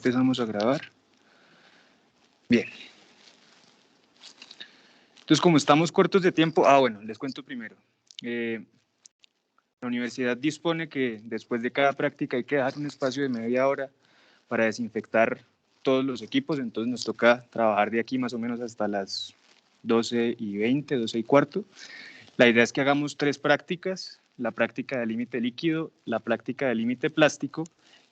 Empezamos a grabar. Bien. Entonces, como estamos cortos de tiempo, bueno, les cuento primero. La universidad dispone que después de cada práctica hay que dejar un espacio de media hora para desinfectar todos los equipos, entonces nos toca trabajar de aquí más o menos hasta las 12:20, 12:15. La idea es que hagamos 3 prácticas, la práctica de límite líquido, la práctica de límite plástico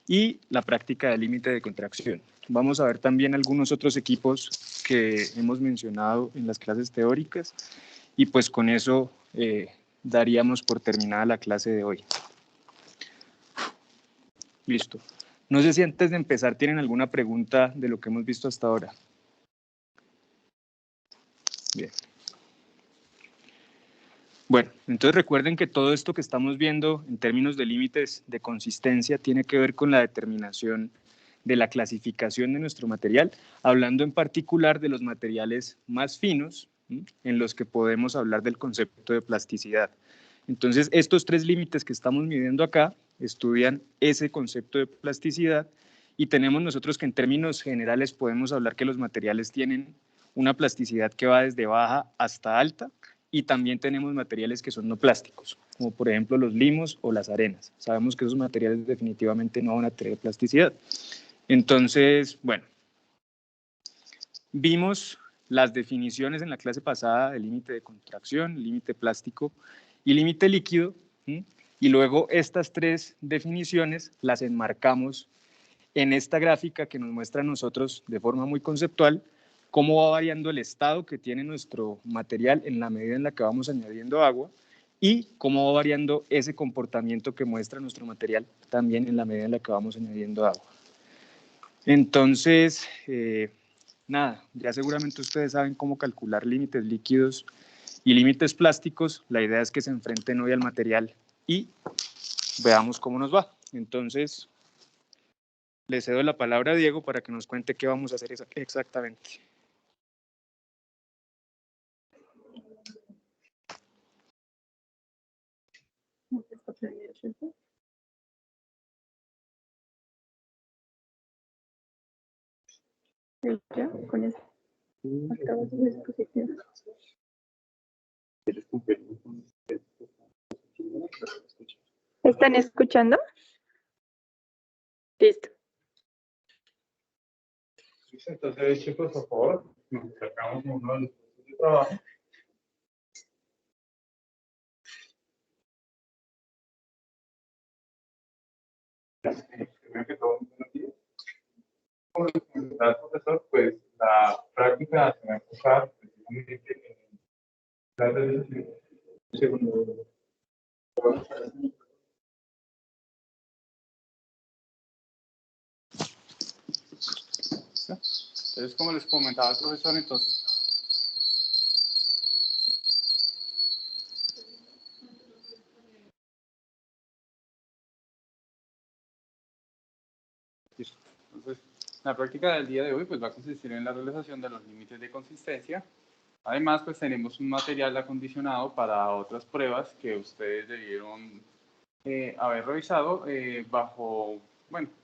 y la práctica de límite de contracción. Vamos a ver también algunos otros equipos que hemos mencionado en las clases teóricas y pues con eso daríamos por terminada la clase de hoy. Listo. No sé si antes de empezar tienen alguna pregunta de lo que hemos visto hasta ahora. Bien. Bueno, entonces recuerden que todo esto que estamos viendo en términos de límites de consistencia tiene que ver con la determinación de la clasificación de nuestro material, hablando en particular de los materiales más finos, en los que podemos hablar del concepto de plasticidad. Entonces, estos 3 límites que estamos midiendo acá estudian ese concepto de plasticidad y tenemos nosotros que en términos generales podemos hablar que los materiales tienen una plasticidad que va desde baja hasta alta, y también tenemos materiales que son no plásticos, como por ejemplo los limos o las arenas. Sabemos que esos materiales definitivamente no van a tener plasticidad. Entonces, bueno, vimos las definiciones en la clase pasada de límite de contracción, límite plástico y límite líquido, y luego estas 3 definiciones las enmarcamos en esta gráfica que nos muestra a nosotros de forma muy conceptual cómo va variando el estado que tiene nuestro material en la medida en la que vamos añadiendo agua y cómo va variando ese comportamiento que muestra nuestro material también en la medida en la que vamos añadiendo agua. Entonces, nada, ya seguramente ustedes saben cómo calcular límites líquidos y límites plásticos. La idea es que se enfrenten hoy al material y veamos cómo nos va. Entonces, le cedo la palabra a Diego para que nos cuente qué vamos a hacer exactamente. Ya, con esto. Acabas de disposición. ¿Están escuchando? Listo. Entonces, chicos, por favor, nos acercamos a uno de los puestos de trabajo. Primero que todo, buenos días. Como les comentaba el profesor, pues la práctica se va a enfocar precisamente en la realización. Segundo, entonces, como les comentaba el profesor, entonces la práctica del día de hoy pues va a consistir en la realización de los límites de consistencia. Además, pues tenemos un material acondicionado para otras pruebas que ustedes debieron haber revisado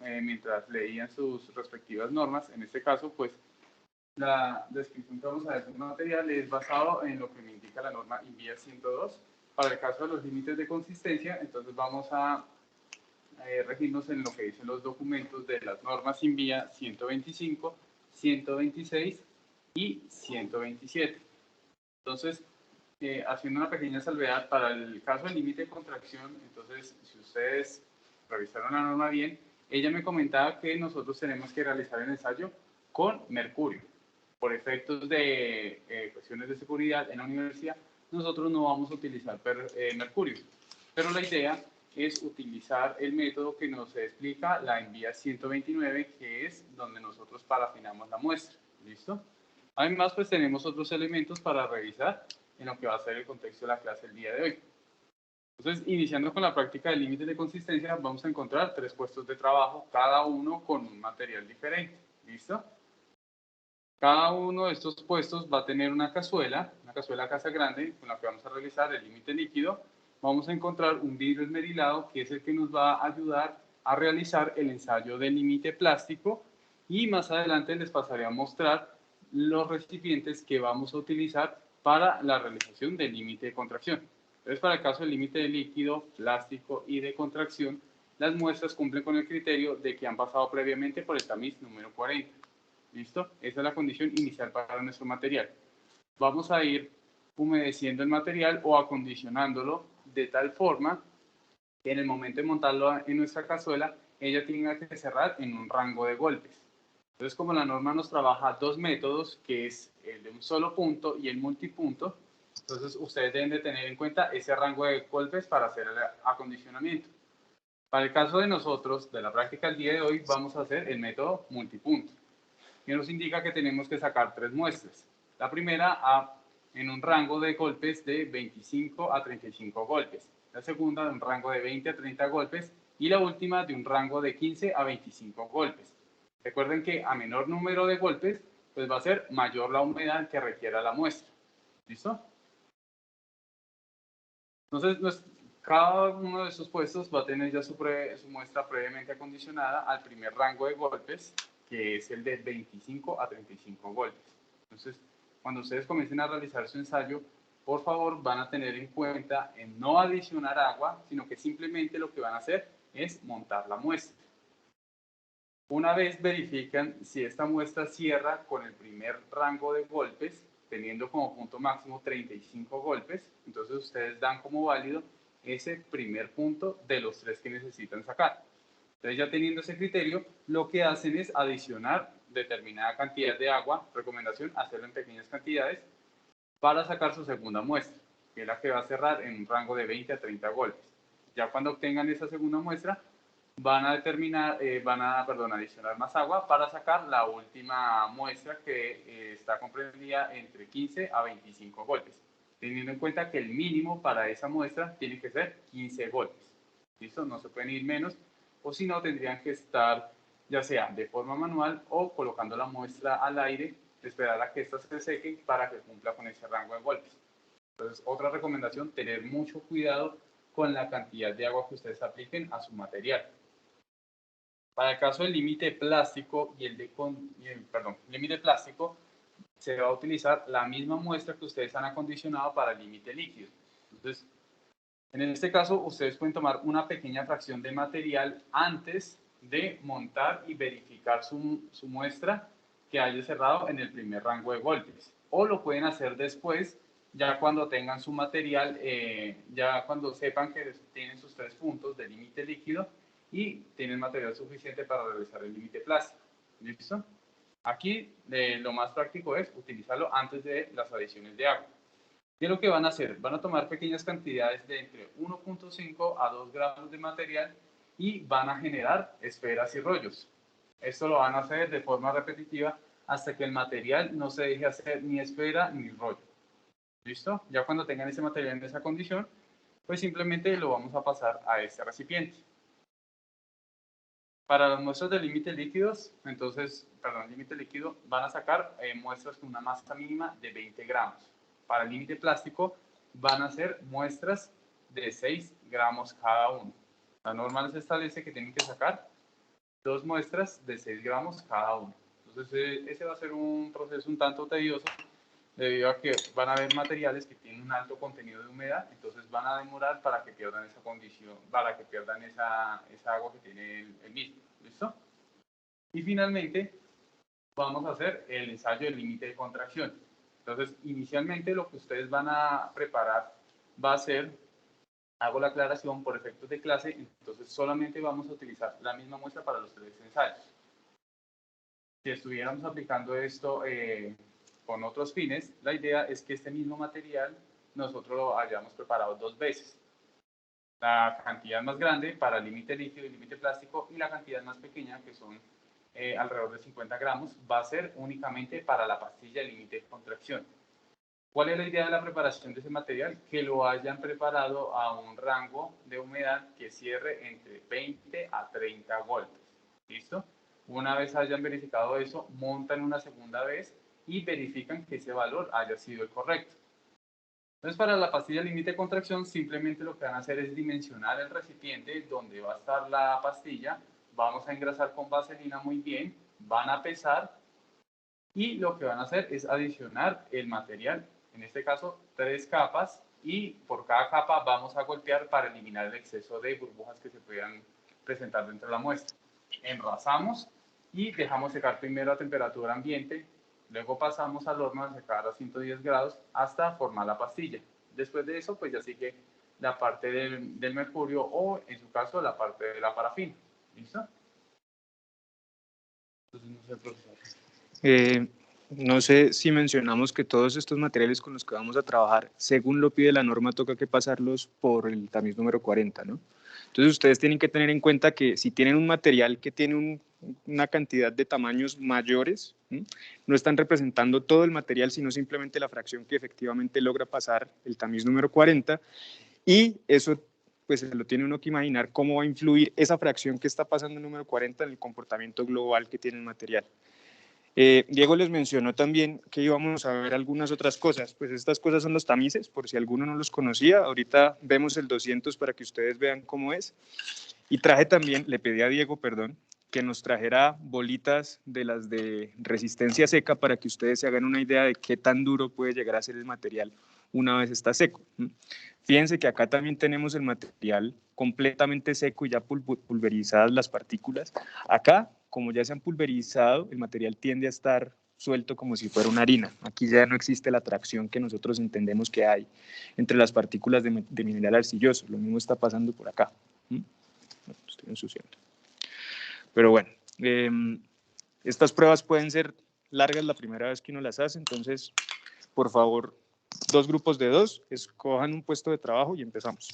mientras leían sus respectivas normas. En este caso, pues la descripción que vamos a ver del material es basado en lo que me indica la norma INVIA 102. Para el caso de los límites de consistencia, entonces vamos a regirnos en lo que dicen los documentos de las normas INVIA 125, 126 y 127. Entonces, haciendo una pequeña salvedad para el caso del límite de contracción, entonces, si ustedes revisaron la norma bien, ella me comentaba que nosotros tenemos que realizar el ensayo con mercurio. Por efectos de cuestiones de seguridad en la universidad, nosotros no vamos a utilizar mercurio. Pero la idea es utilizar el método que nos explica la INVIA 129, que es donde nosotros parafinamos la muestra. ¿Listo? Además, pues tenemos otros elementos para revisar en lo que va a ser el contexto de la clase el día de hoy. Entonces, iniciando con la práctica de límites de consistencia, vamos a encontrar 3 puestos de trabajo, cada uno con un material diferente. ¿Listo? Cada uno de estos puestos va a tener una cazuela casa grande, con la que vamos a realizar el límite líquido. Vamos a encontrar un vidrio esmerilado, que es el que nos va a ayudar a realizar el ensayo del límite plástico. y más adelante les pasaré a mostrar los recipientes que vamos a utilizar para la realización del límite de contracción. Entonces, para el caso del límite de líquido, plástico y de contracción, las muestras cumplen con el criterio de que han pasado previamente por el tamiz número 40. ¿Listo? Esa es la condición inicial para nuestro material. Vamos a ir humedeciendo el material o acondicionándolo de tal forma que en el momento de montarlo en nuestra cazuela, ella tenga que cerrar en un rango de golpes. Entonces, como la norma nos trabaja dos métodos, que es el de un solo punto y el multipunto, entonces ustedes deben de tener en cuenta ese rango de golpes para hacer el acondicionamiento. Para el caso de nosotros, de la práctica del día de hoy, vamos a hacer el método multipunto, que nos indica que tenemos que sacar tres muestras. La primera en un rango de golpes de 25 a 35 golpes, la segunda de un rango de 20 a 30 golpes y la última de un rango de 15 a 25 golpes. Recuerden que a menor número de golpes, pues va a ser mayor la humedad que requiera la muestra. ¿Listo? Entonces, cada uno de esos puestos va a tener ya su muestra previamente acondicionada al primer rango de golpes, que es el de 25 a 35 golpes. Entonces, cuando ustedes comiencen a realizar su ensayo, por favor van a tener en cuenta en no adicionar agua, sino que simplemente lo que van a hacer es montar la muestra. Una vez verifican si esta muestra cierra con el primer rango de golpes, teniendo como punto máximo 35 golpes, entonces ustedes dan como válido ese primer punto de los tres que necesitan sacar. Entonces, ya teniendo ese criterio, lo que hacen es adicionar determinada cantidad de agua, recomendación hacerlo en pequeñas cantidades, para sacar su segunda muestra, que es la que va a cerrar en un rango de 20 a 30 golpes. Ya cuando obtengan esa segunda muestra, van a adicionar más agua para sacar la última muestra que está comprendida entre 15 a 25 golpes, teniendo en cuenta que el mínimo para esa muestra tiene que ser 15 golpes. ¿Listo? No se pueden ir menos, o si no tendrían que estar ya sea de forma manual o colocando la muestra al aire, esperar a que ésta se seque para que cumpla con ese rango de golpes. Entonces, otra recomendación, tener mucho cuidado con la cantidad de agua que ustedes apliquen a su material. Para el caso del límite plástico límite plástico, se va a utilizar la misma muestra que ustedes han acondicionado para el límite líquido. Entonces, en este caso, ustedes pueden tomar una pequeña fracción de material antes de montar y verificar su muestra que haya cerrado en el primer rango de golpes. O lo pueden hacer después, ya cuando tengan su material, ya cuando sepan que tienen sus tres puntos de límite líquido y tienen material suficiente para realizar el límite plástico. ¿Listo? Aquí lo más práctico es utilizarlo antes de las adiciones de agua. ¿Qué es lo que van a hacer? Van a tomar pequeñas cantidades de entre 1.5 a 2 gramos de material y van a generar esferas y rollos. Esto lo van a hacer de forma repetitiva hasta que el material no se deje hacer ni esfera ni rollo. ¿Listo? Ya cuando tengan ese material en esa condición, pues simplemente lo vamos a pasar a este recipiente. Para las muestras de límite líquidos, límite líquido, van a sacar muestras con una masa mínima de 20 gramos. Para el límite plástico, van a ser muestras de 6 gramos cada uno. La norma les establece que tienen que sacar 2 muestras de 6 gramos cada uno. Entonces, ese va a ser un proceso un tanto tedioso, debido a que van a haber materiales que tienen un alto contenido de humedad, entonces van a demorar para que pierdan esa condición, para que pierdan esa agua que tiene el mismo. ¿Listo? Y finalmente vamos a hacer el ensayo del límite de contracción. Entonces, inicialmente lo que ustedes van a preparar va a ser, hago la aclaración por efectos de clase, entonces solamente vamos a utilizar la misma muestra para los tres ensayos. Si estuviéramos aplicando esto con otros fines, la idea es que este mismo material nosotros lo hayamos preparado 2 veces. La cantidad más grande para límite líquido y límite plástico, y la cantidad más pequeña, que son alrededor de 50 gramos, va a ser únicamente para la pastilla de límite de contracción. ¿Cuál es la idea de la preparación de ese material? Que lo hayan preparado a un rango de humedad que cierre entre 20 a 30 golpes. ¿Listo? Una vez hayan verificado eso, montan una segunda vez y verifican que ese valor haya sido el correcto. Entonces, para la pastilla límite de contracción, simplemente lo que van a hacer es dimensionar el recipiente donde va a estar la pastilla. Vamos a engrasar con vaselina muy bien van a pesar y lo que van a hacer es adicionar el material, en este caso 3 capas, y por cada capa vamos a golpear para eliminar el exceso de burbujas que se puedan presentar dentro de la muestra. Enrasamos y dejamos secar primero a temperatura ambiente, luego pasamos al horno a secar a 110 grados hasta formar la pastilla. Después de eso, pues ya sigue la parte del mercurio o, en su caso, la parte de la parafina. ¿Listo? Entonces, no sé, profesor. No sé si mencionamos que todos estos materiales con los que vamos a trabajar, según lo pide la norma, toca que pasarlos por el tamiz número 40, ¿no? Entonces ustedes tienen que tener en cuenta que si tienen un material que tiene una cantidad de tamaños mayores, ¿sí? No están representando todo el material, sino simplemente la fracción que efectivamente logra pasar el tamiz número 40, y eso pues se lo tiene uno que imaginar cómo va a influir esa fracción que está pasando el número 40 en el comportamiento global que tiene el material. Diego les mencionó también que íbamos a ver algunas otras cosas, pues estas cosas son los tamices, por si alguno no los conocía, ahorita vemos el 200 para que ustedes vean cómo es, y traje también, le pedí a Diego, perdón, que nos trajera bolitas de las de resistencia seca para que ustedes se hagan una idea de qué tan duro puede llegar a ser el material una vez está seco. Fíjense que acá también tenemos el material completamente seco y ya pulverizadas las partículas. Acá, como ya se han pulverizado, el material tiende a estar suelto como si fuera una harina. Aquí ya no existe la atracción que nosotros entendemos que hay entre las partículas de mineral arcilloso. Lo mismo está pasando por acá. Estoy ensuciando. Pero bueno, estas pruebas pueden ser largas la primera vez que uno las hace, entonces, por favor, 2 grupos de 2, escojan un puesto de trabajo y empezamos.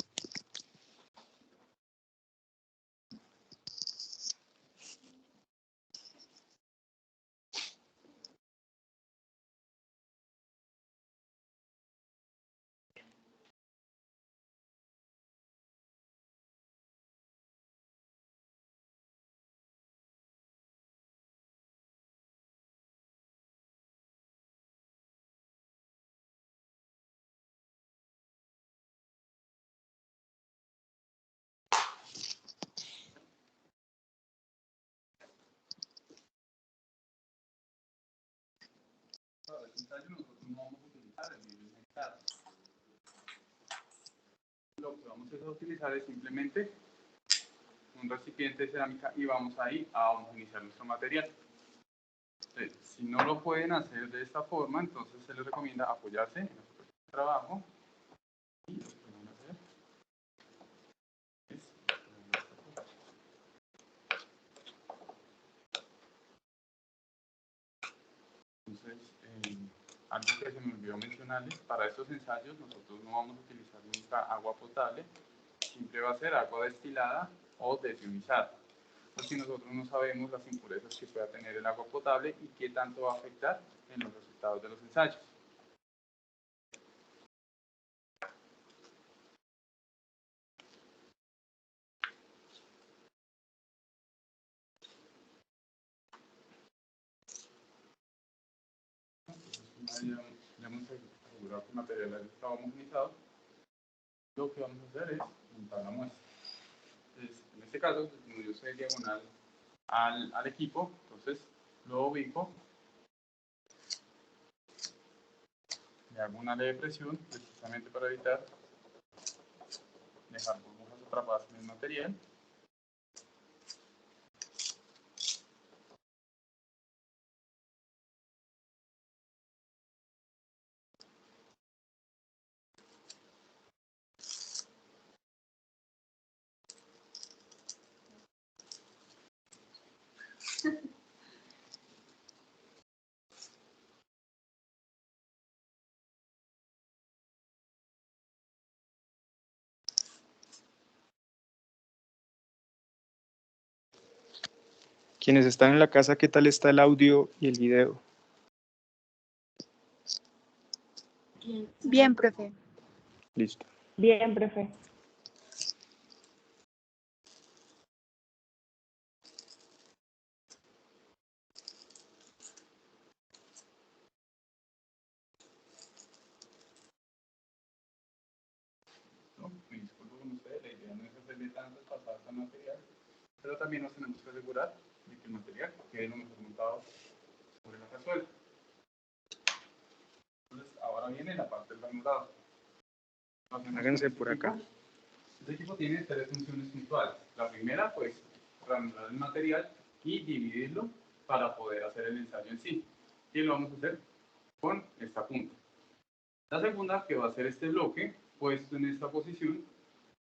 Lo que vamos a utilizar es simplemente un recipiente de cerámica y vamos ahí a homogeneizar nuestro material. Entonces, si no lo pueden hacer de esta forma, entonces se les recomienda apoyarse en el trabajo y lo que van a hacer es entonces, algo que se me olvidó mencionarles, para estos ensayos nosotros no vamos a utilizar nunca agua potable, siempre va a ser agua destilada o desionizada, porque nosotros no sabemos las impurezas que pueda tener el agua potable y qué tanto va a afectar en los resultados de los ensayos. Ya hemos asegurado que el material está homogenizado. Lo que vamos a hacer es montar la muestra. Entonces, en este caso, como yo soy diagonal al equipo, entonces lo ubico, le hago una leve presión precisamente para evitar dejar burbujas atrapadas en el material. Quienes están en la casa, ¿qué tal está el audio y el video? Bien, profe. Listo. Bien, profe. ¿No? Me disculpo con ustedes, la idea no es hacerle tantas pasadas al material, pero también nos tenemos que asegurar de el material quede lo mejor montado sobre la cazuela. Entonces, ahora viene la parte del granulado. Háganse por acá. Este equipo tiene tres funciones puntuales. La primera, pues, granular el material y dividirlo para poder hacer el ensayo en sí. Y lo vamos a hacer con esta punta. La segunda, que va a ser este bloque, puesto en esta posición,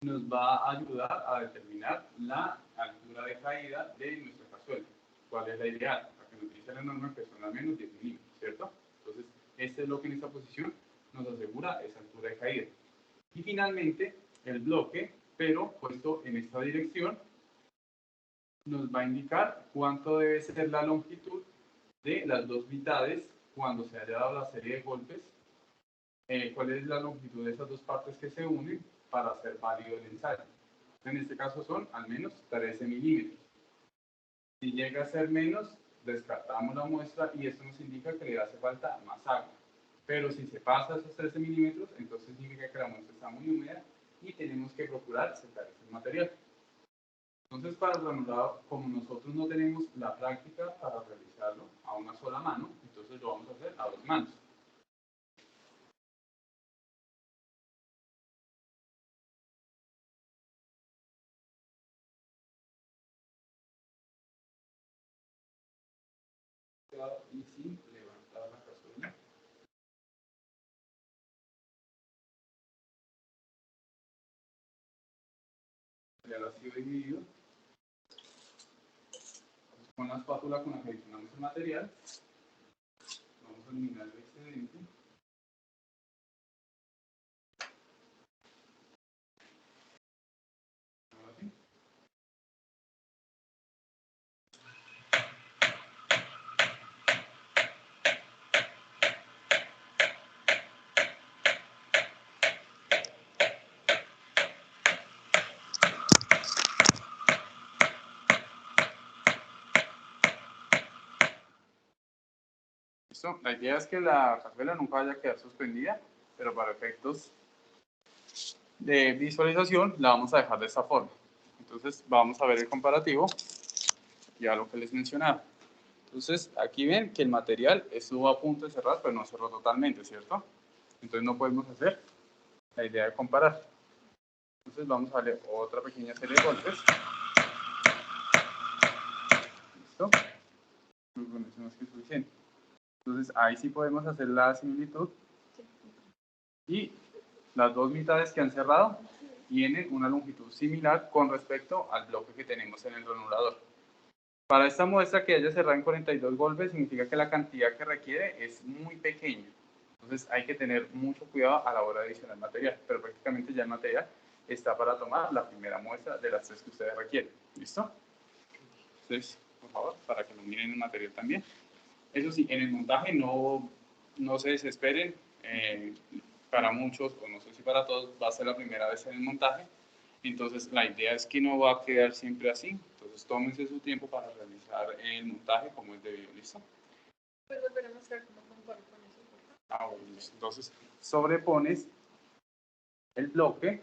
nos va a ayudar a determinar la altura de caída de nuestra cazuela. ¿Cuál es la ideal? La que nos dice la norma, que son al menos 10 milímetros, ¿cierto? Entonces, este bloque en esta posición nos asegura esa altura de caída. Y finalmente, el bloque, pero puesto en esta dirección, nos va a indicar cuánto debe ser la longitud de las dos mitades cuando se haya dado la serie de golpes, cuál es la longitud de esas dos partes que se unen para hacer válido el ensayo. En este caso son al menos 13 milímetros. Si llega a ser menos, descartamos la muestra y esto nos indica que le hace falta más agua. Pero si se pasa esos 13 milímetros, entonces significa que la muestra está muy húmeda y tenemos que procurar secar ese material. Entonces, para el granulado, como nosotros no tenemos la práctica para realizarlo a una sola mano, entonces lo vamos a hacer a dos manos. Y sin levantar la cazuela. Ya lo ha sido dividido. Con la espátula con la que adicionamos el material, vamos a eliminar el excedente. Ahora sí. ¿Listo? La idea es que la cazuela nunca vaya a quedar suspendida, pero para efectos de visualización la vamos a dejar de esta forma. Entonces vamos a ver el comparativo, ya lo que les mencionaba. Entonces aquí ven que el material estuvo a punto de cerrar, pero no cerró totalmente, ¿cierto? Entonces no podemos hacer la idea de comparar. Entonces vamos a darle otra pequeña serie de golpes. ¿Listo? Con eso más que suficiente. Entonces ahí sí podemos hacer la similitud. Y las dos mitades que han cerrado tienen una longitud similar con respecto al bloque que tenemos en el granulador. Para esta muestra que haya cerrado en 42 golpes significa que la cantidad que requiere es muy pequeña. Entonces hay que tener mucho cuidado a la hora de adicionar material, pero prácticamente ya el material está para tomar la primera muestra de las tres que ustedes requieren. ¿Listo? Entonces, por favor, para que lo miren el material también. Eso sí, en el montaje no se desesperen. Para muchos, o no sé si para todos, va a ser la primera vez en el montaje. Entonces, la idea es que no va a quedar siempre así. Entonces, tómense su tiempo para realizar el montaje como es debido. ¿Listo? Pues volver a mostrar cómo comparo con eso, por favor. Ah, bueno, listo. Entonces, sobrepones el bloque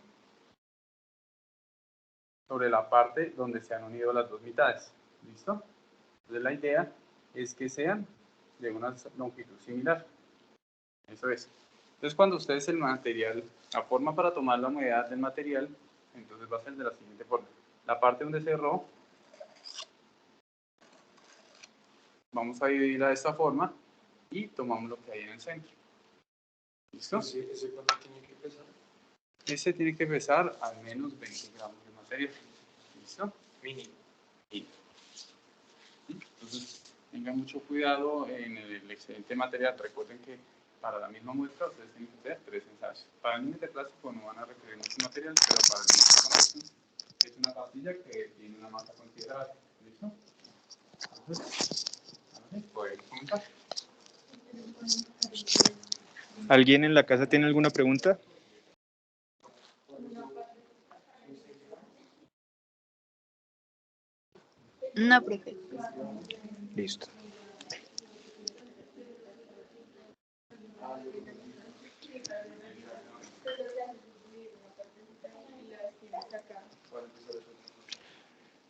sobre la parte donde se han unido las dos mitades. ¿Listo? Entonces, la idea es que sean de una longitud similar. Eso es. Entonces, cuando ustedes el material, la forma para tomar la humedad del material, entonces va a ser de la siguiente forma. La parte donde cerró, vamos a dividirla de esta forma y tomamos lo que hay en el centro. ¿Listo? ¿Ese cuánto tiene que pesar? Ese tiene que pesar al menos 20 gramos de material. ¿Listo? Mínimo. Entonces, tengan mucho cuidado en el excedente material. Recuerden que para la misma muestra ustedes tienen que hacer 3 ensayos. Para el límite plástico no van a requerir mucho material, pero para el límite convección es una pastilla que tiene una masa considerable. ¿Listo? Entonces, ahora sí, podemos comenzar. ¿Alguien en la casa tiene alguna pregunta? No, profe. Listo.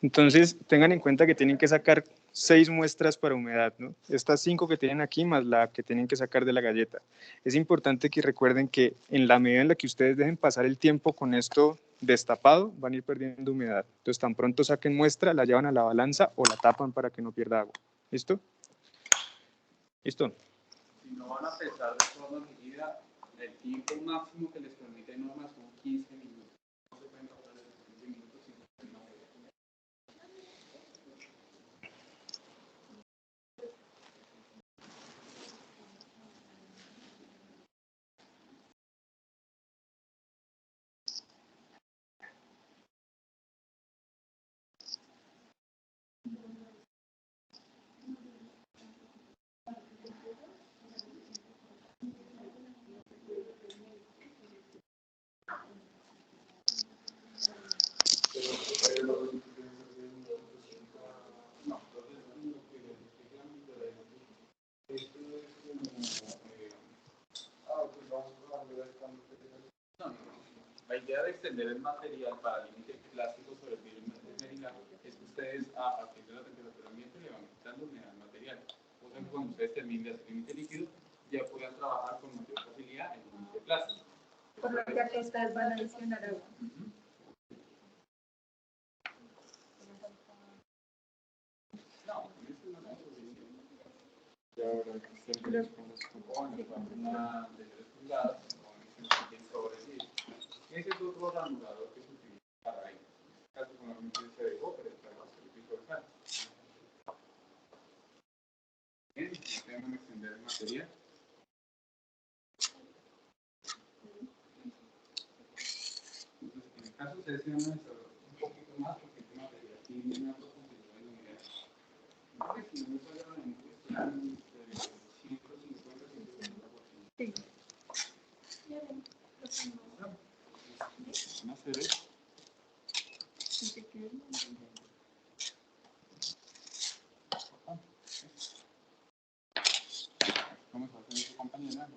Entonces, tengan en cuenta que tienen que sacar 6 muestras para humedad, ¿no? Estas 5 que tienen aquí más la que tienen que sacar de la galleta. Es importante que recuerden que en la medida en la que ustedes dejen pasar el tiempo con esto destapado, van a ir perdiendo humedad. Entonces, tan pronto saquen muestra, la llevan a la balanza o la tapan para que no pierda agua. ¿Listo? ¿Listo? Si no van a pesar de forma medida, el tiempo máximo que les permite normas son 15 minutos. No se pueden pasar de los 15 minutos sin una medida. La idea de extender el material para límite plástico sobre el vidrio merilá es que ustedes, a partir de la temperatura ambiente, le van quitando humedad al material. O sea, cuando ustedes terminen de hacer límite líquido, ya puedan trabajar con mayor facilidad en límite plástico. Por lo que acá ustedes van a adicionar agua. No, eso no es suficiente. Ya ahora que ustedes con los componen, una de 3 pulgadas, sobre el vidrio. Ese es otro ranurador que se utiliza para ello. Casi con la misma se dejó, pero está más visualizar. Bien, tenemos que extender el material. Entonces, en el caso ustedes se van a desarrollar un poquito más porque este material tiene una profundidad de humedad. Entonces, si no me falla la memoria, están entre 150 y 150%. Sí. Van a hacer esto. Vamos a hacer eso, compañera.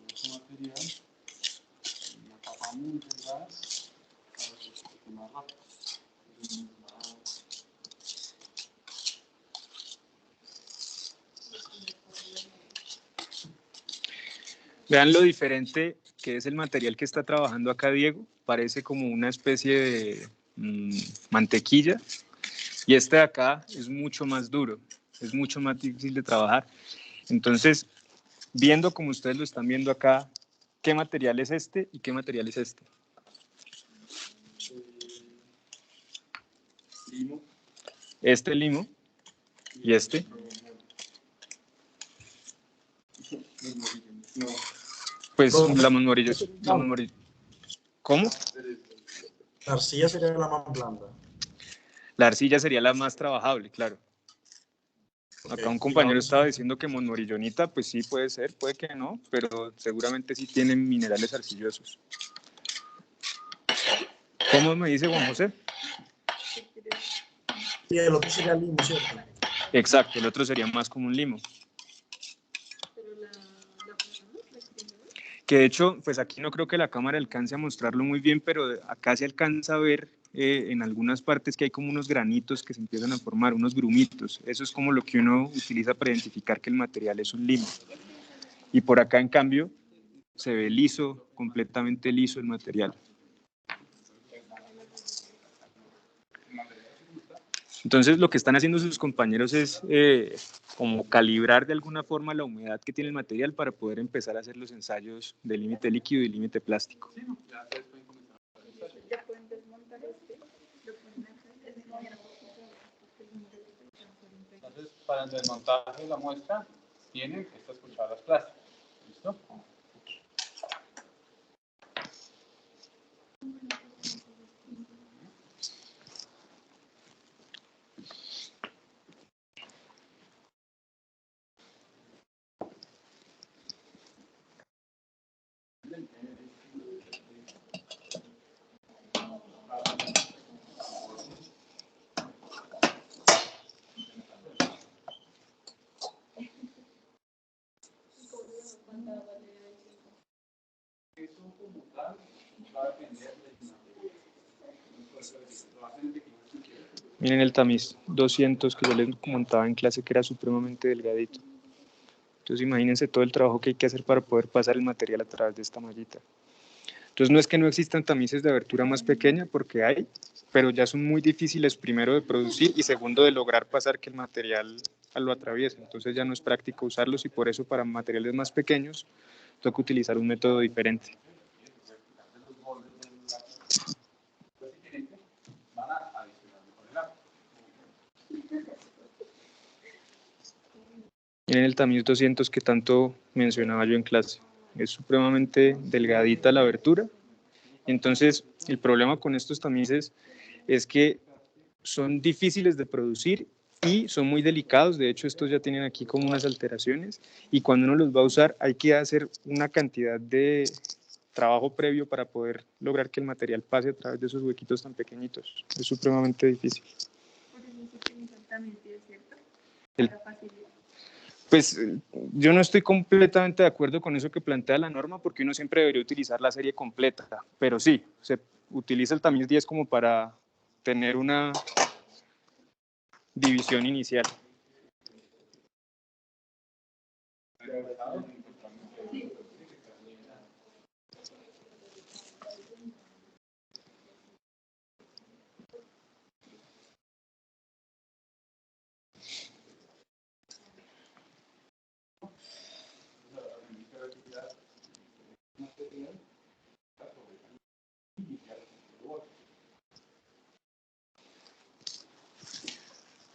Este material, una capa muy delgada, para que se seque más rápido. Vean lo diferente que es el material que está trabajando acá Diego. Parece como una especie de mantequilla. Y este de acá es mucho más duro, es mucho más difícil de trabajar. Entonces, viendo como ustedes lo están viendo acá, ¿qué material es este y qué material es este? Limo. Este limo y este. No. Pues No. la monmorillo. ¿Cómo? La arcilla sería la más blanda. La arcilla sería la más trabajable, claro. Acá un compañero estaba diciendo que monmorillonita, pues sí puede ser, puede que no, pero seguramente sí tienen minerales arcillosos. ¿Cómo me dice Juan José? Sí, el otro sería limo, ¿cierto? Exacto, el otro sería más como un limo. Que de hecho, pues aquí no creo que la cámara alcance a mostrarlo muy bien, pero acá se alcanza a ver en algunas partes que hay como unos granitos que se empiezan a formar, unos grumitos. Eso es como lo que uno utiliza para identificar que el material es un limo. Y por acá, en cambio, se ve liso, completamente liso el material. Entonces, lo que están haciendo sus compañeros es como calibrar de alguna forma la humedad que tiene el material para poder empezar a hacer los ensayos de límite líquido y límite plástico. Sí, no, ya ustedes pueden comenzar a hacer el ensayo. Ya pueden desmontar este, lo ponen acá, Entonces, para el desmontaje de la muestra, tienen estas cucharas plásticas. ¿Listo? Miren el tamiz 200 que yo les comentaba en clase que era supremamente delgadito. Entonces imagínense todo el trabajo que hay que hacer para poder pasar el material a través de esta mallita. Entonces no es que no existan tamices de abertura más pequeña, porque hay, pero ya son muy difíciles, primero de producir y segundo de lograr pasar que el material lo atraviese. Entonces ya no es práctico usarlos y por eso para materiales más pequeños toca utilizar un método diferente. Miren el tamiz 200 que tanto mencionaba yo en clase. Es supremamente delgadita la abertura. Entonces, el problema con estos tamices es que son difíciles de producir y son muy delicados. De hecho, estos ya tienen aquí como unas alteraciones y cuando uno los va a usar hay que hacer una cantidad de trabajo previo para poder lograr que el material pase a través de esos huequitos tan pequeñitos. Es supremamente difícil. Por eso se utiliza también, ¿sí es cierto? El- Para facilitar. Pues yo no estoy completamente de acuerdo con eso que plantea la norma porque uno siempre debería utilizar la serie completa, pero sí, se utiliza el tamiz 10 como para tener una división inicial.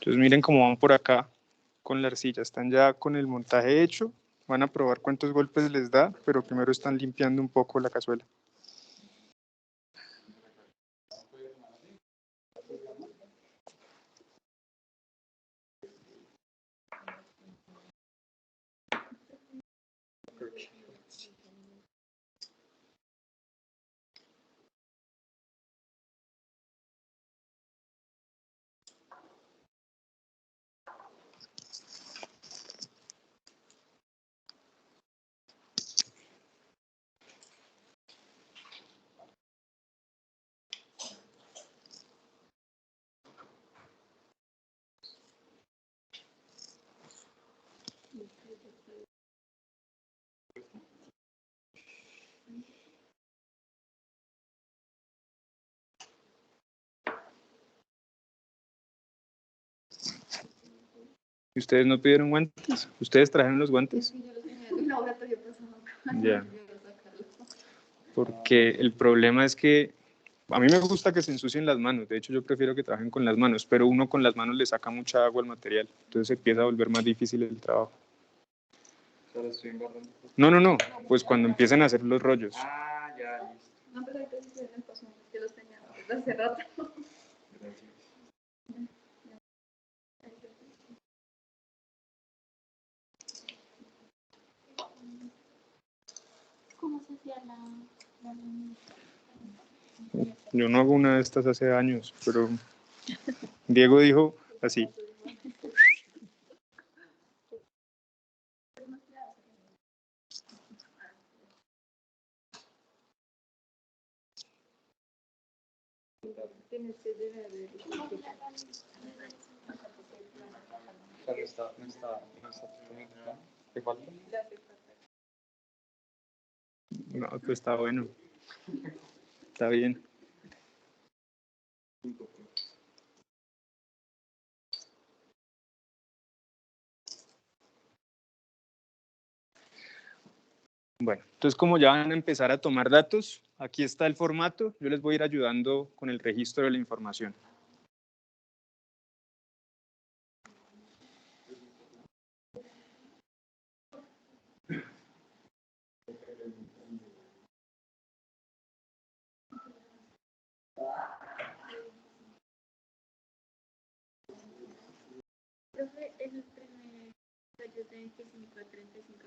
Entonces miren cómo van por acá con la arcilla, están ya con el montaje hecho, van a probar cuántos golpes les da, pero primero están limpiando un poco la cazuela. ¿Y ustedes no pidieron guantes? ¿Ustedes trajeron los guantes? Yo los tenía en el laboratorio pasado. Ya. Porque el problema es que a mí me gusta que se ensucien las manos, de hecho yo prefiero que trabajen con las manos, pero uno con las manos le saca mucha agua al material, entonces se empieza a volver más difícil el trabajo. No, pues cuando empiecen a hacer los rollos. Ah, ya, listo. No, pero ahorita sí se me pasó, que los tenía desde hace rato. ¿Cómo se hacía la Yo no hago una de estas hace años, pero Diego dijo así. Tienes que deber de ¿Te falta? No, pues está bueno, está bien. Bueno, entonces como ya van a empezar a tomar datos, aquí está el formato, yo les voy a ir ayudando con el registro de la información. Profe, en el primer yo tenía que 5 a 35.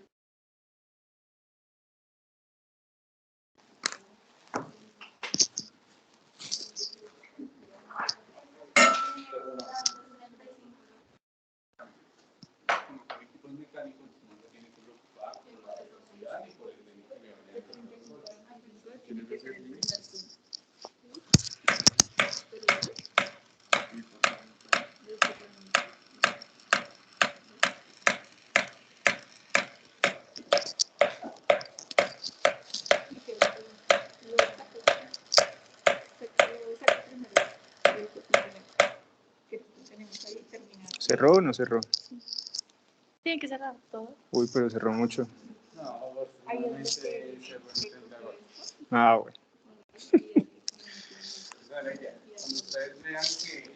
Tiene que ser el primer turno. ¿Cerró o no cerró? Tiene que cerrar todo. Uy, pero cerró mucho. No, afortunadamente cerró en 30 goles. Ah, bueno. Cuando ustedes vean que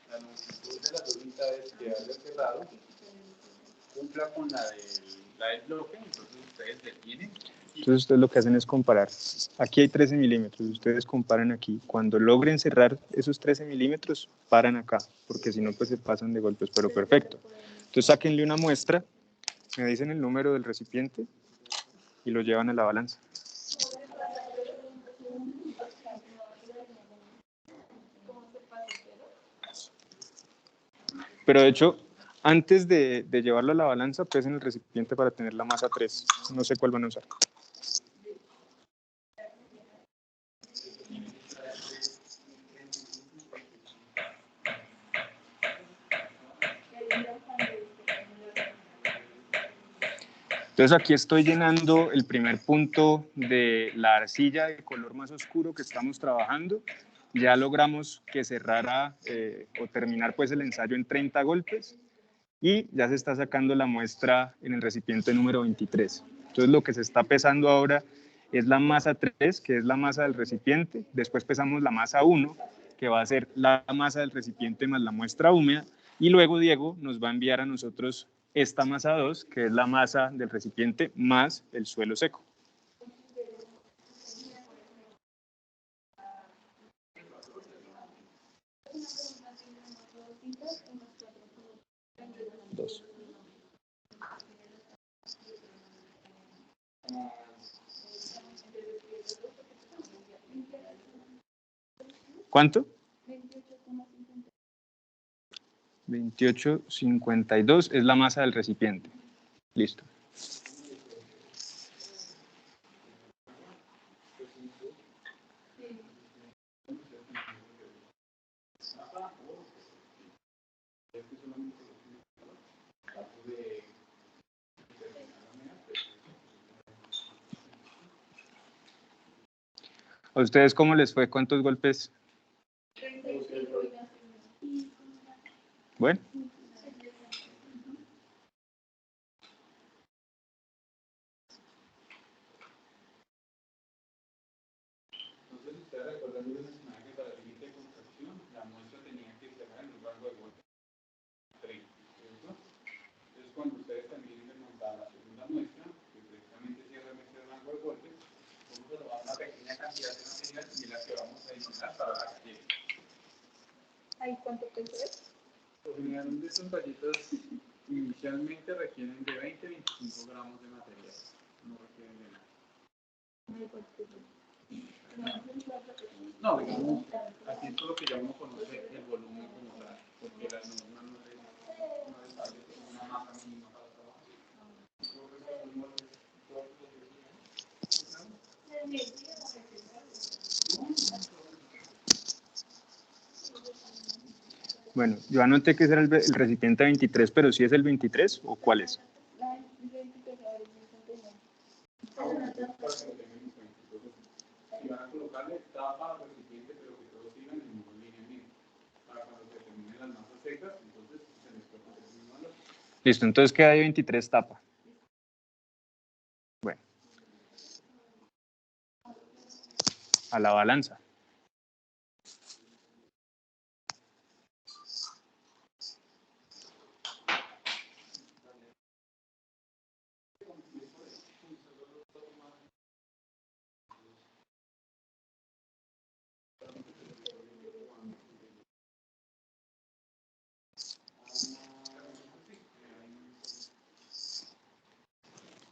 la longitud de las dos mitades que haya cerrado cumpla con la del bloque, entonces ustedes detienen. Entonces ustedes lo que hacen es comparar. Aquí hay 13 milímetros, ustedes comparan aquí. Cuando logren cerrar esos 13 milímetros, paran acá, porque si no, pues se pasan de golpes, pero perfecto. Entonces sáquenle una muestra, me dicen el número del recipiente y lo llevan a la balanza. Pero de hecho, antes de llevarlo a la balanza, pesen el recipiente para tener la masa 3. No sé cuál van a usar. Entonces aquí estoy llenando el primer punto de la arcilla de color más oscuro que estamos trabajando. Ya logramos que cerrara o terminar pues el ensayo en 30 golpes y ya se está sacando la muestra en el recipiente número 23. Entonces lo que se está pesando ahora es la masa 3, que es la masa del recipiente. Después pesamos la masa 1, que va a ser la masa del recipiente más la muestra húmeda. Y luego Diego nos va a enviar a nosotros esta masa 2, que es la masa del recipiente más el suelo seco. Dos. ¿Cuánto? 28,52 es la masa del recipiente. Listo. ¿A ustedes cómo les fue? ¿Cuántos golpes? Bueno. Entonces ustedes recuerdan que les mencionaba que para el límite de contracción la muestra tenía que cerrar en un rango de golpes 30, ¿cierto? Entonces cuando ustedes terminen de montar la segunda muestra, que precisamente cierran ese rango de golpes, vamos a tomar una pequeña cantidad de material y es la que vamos a adicionar para la galleta. ¿Ahí cuánto peso es? Por generalmente estos galletas inicialmente requieren de 20 a 25 gramos de material, no requieren de nada. No, digamos, así es lo que ya uno conoce el volumen como tal, porque la norma no establece una masa mínima para trabajar. Bueno, yo anoté que ese era el recipiente 23, pero ¿sí es el 23 o cuál es? Si van a colocarle tapa al recipiente, pero que todos sigan el mismo lineamiento. Para cuando se terminen las masas secas, entonces se les puede hacer el mismo valor. Listo, entonces queda de 23 tapa. Bueno. A la balanza.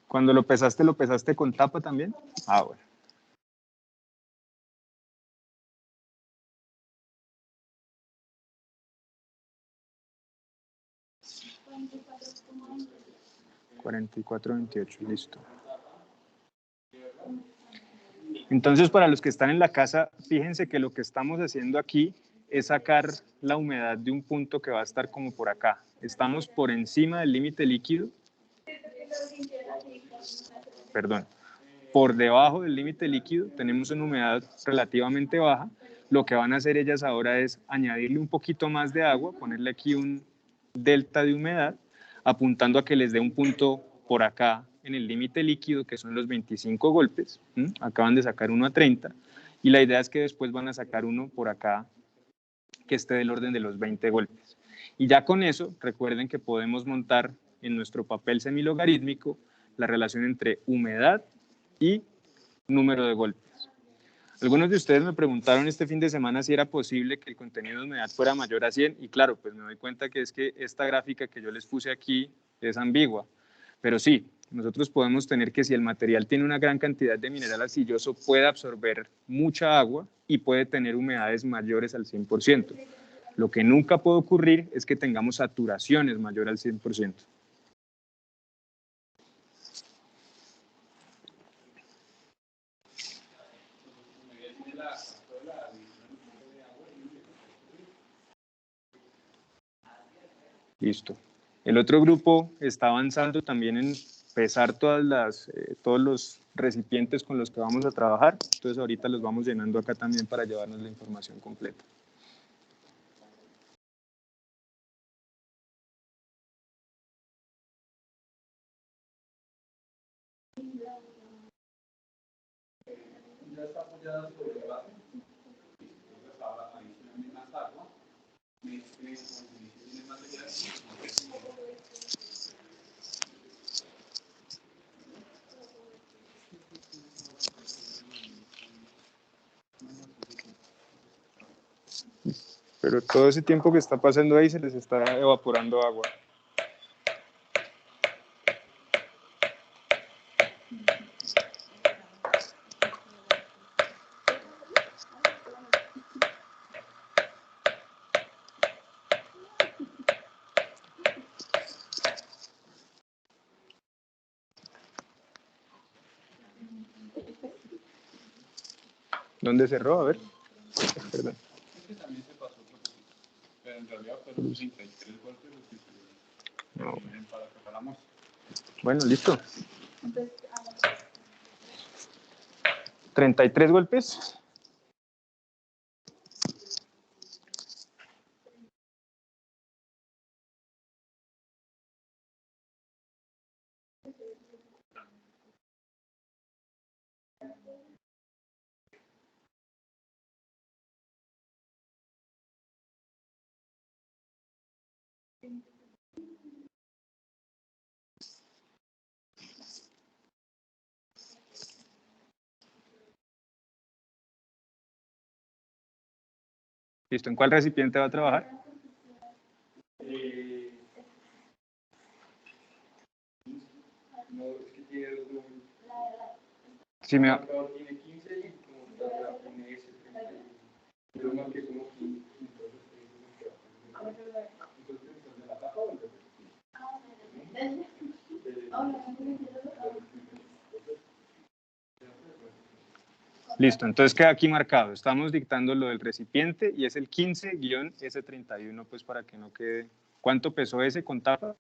Cuando lo pesaste con tapa también? Ah, bueno. $44.28, listo. Entonces, para los que están en la casa, fíjense que lo que estamos haciendo aquí es sacar la humedad de un punto que va a estar como por acá. Estamos por encima del límite líquido. Perdón. Por debajo del límite líquido tenemos una humedad relativamente baja. Lo que van a hacer ellas ahora es añadirle un poquito más de agua, ponerle aquí un delta de humedad, apuntando a que les dé un punto por acá en el límite líquido, que son los 25 golpes. Acaban de sacar uno a 30, y la idea es que después van a sacar uno por acá que esté del orden de los 20 golpes. Y ya con eso, recuerden que podemos montar en nuestro papel semilogarítmico la relación entre humedad y número de golpes. Algunos de ustedes me preguntaron este fin de semana si era posible que el contenido de humedad fuera mayor a 100, y claro, pues me doy cuenta que es que esta gráfica que yo les puse aquí es ambigua, pero sí, nosotros podemos tener que si el material tiene una gran cantidad de mineral arcilloso, puede absorber mucha agua y puede tener humedades mayores al 100%. Lo que nunca puede ocurrir es que tengamos saturaciones mayores al 100%. Listo. El otro grupo está avanzando también en pesar todos los recipientes con los que vamos a trabajar. Entonces ahorita los vamos llenando acá también para llevarnos la información completa. Ya está apoyada sobre el base. Entonces ahora adicionalmente más agua. Mezcle con condiciones materiales. Pero todo ese tiempo que está pasando ahí se les está evaporando agua. ¿Dónde cerró? A ver. Perdón. Este también se pasó otro poquito. Pero en realidad fueron 33 golpes los que se deben para sacar la muestra. Bueno, listo. 33 golpes. Listo. ¿En cuál recipiente va a trabajar? No, es que tiene dos números. Sí, me... Acá tiene 15 y como está atrás tiene ese 31. Yo marqué como 15, entonces ¿de la tapa o el de Listo, entonces queda aquí marcado. Estamos dictando lo del recipiente y es el 15-S31, pues para que no quede... ¿Cuánto pesó ese con tapa?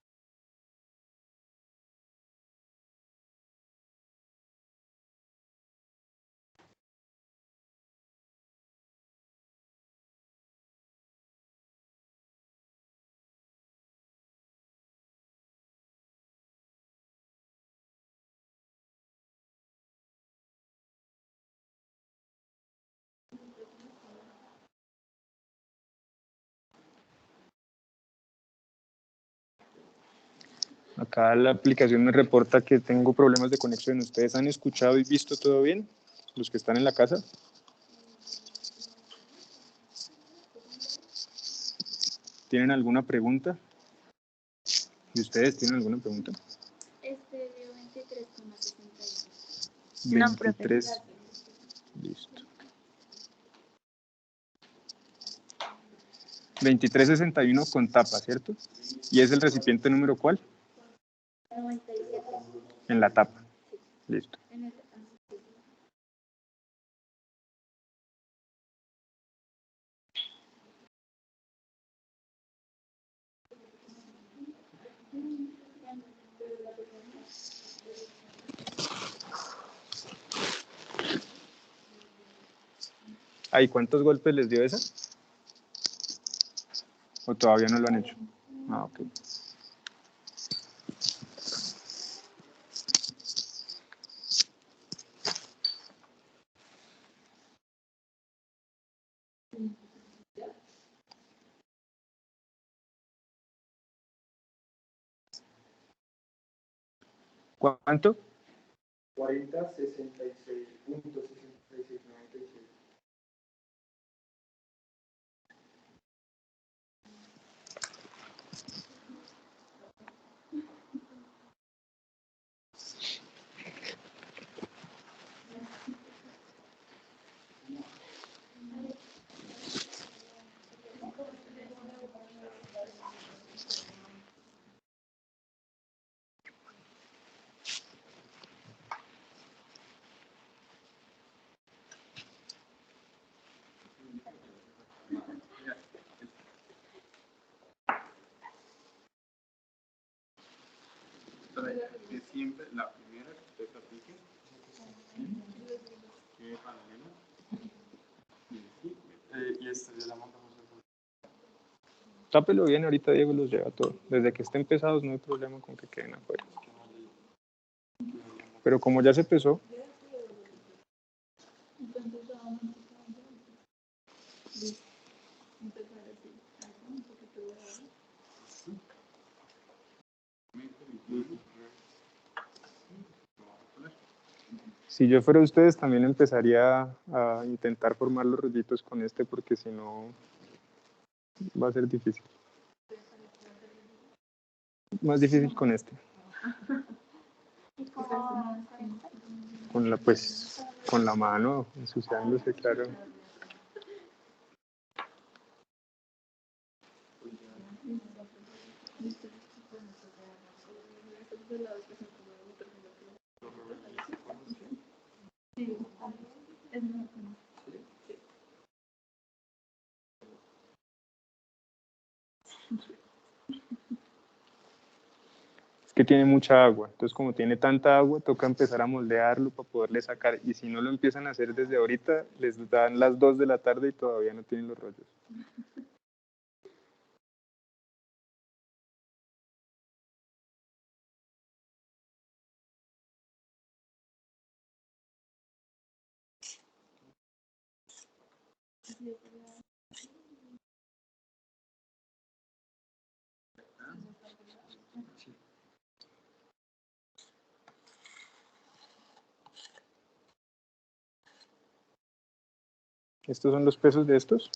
Acá la aplicación me reporta que tengo problemas de conexión. ¿Ustedes han escuchado y visto todo bien? Los que están en la casa. ¿Tienen alguna pregunta? ¿Y ustedes tienen alguna pregunta? Este dio 23,61. 23. Listo. 2361 con tapa, ¿cierto? ¿Y es el recipiente número cuál? 97. En la tapa. Listo. En el, ¿Cuántos golpes les dio esa? ¿O todavía no lo han hecho? Ah, ok. ¿Cuánto? 40, 66.6696. Entonces, es siempre la primera que ustedes apliquen. Paralelo. Y este de la montamos. Tápelo bien, ahorita Diego los lleva todo. Desde que estén pesados no hay problema con que queden afuera. Pero como ya se pesó, Entonces vamos a empezar así. Un poquito de agua. si yo fuera ustedes también empezaría a intentar formar los rollitos con este porque si no va a ser difícil. Más difícil con este. Con la mano, ensuciándose, claro. Es que tiene mucha agua, entonces como tiene tanta agua, toca empezar a moldearlo para poderle sacar, y si no lo empiezan a hacer desde ahorita, les dan las 2 de la tarde y todavía no tienen los rollos. ¿Estos son los pesos de estos?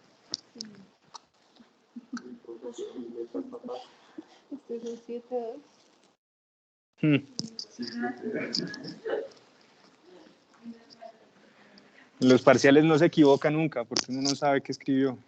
Este es el 7. En los parciales no se equivoca nunca, porque uno no sabe qué escribió.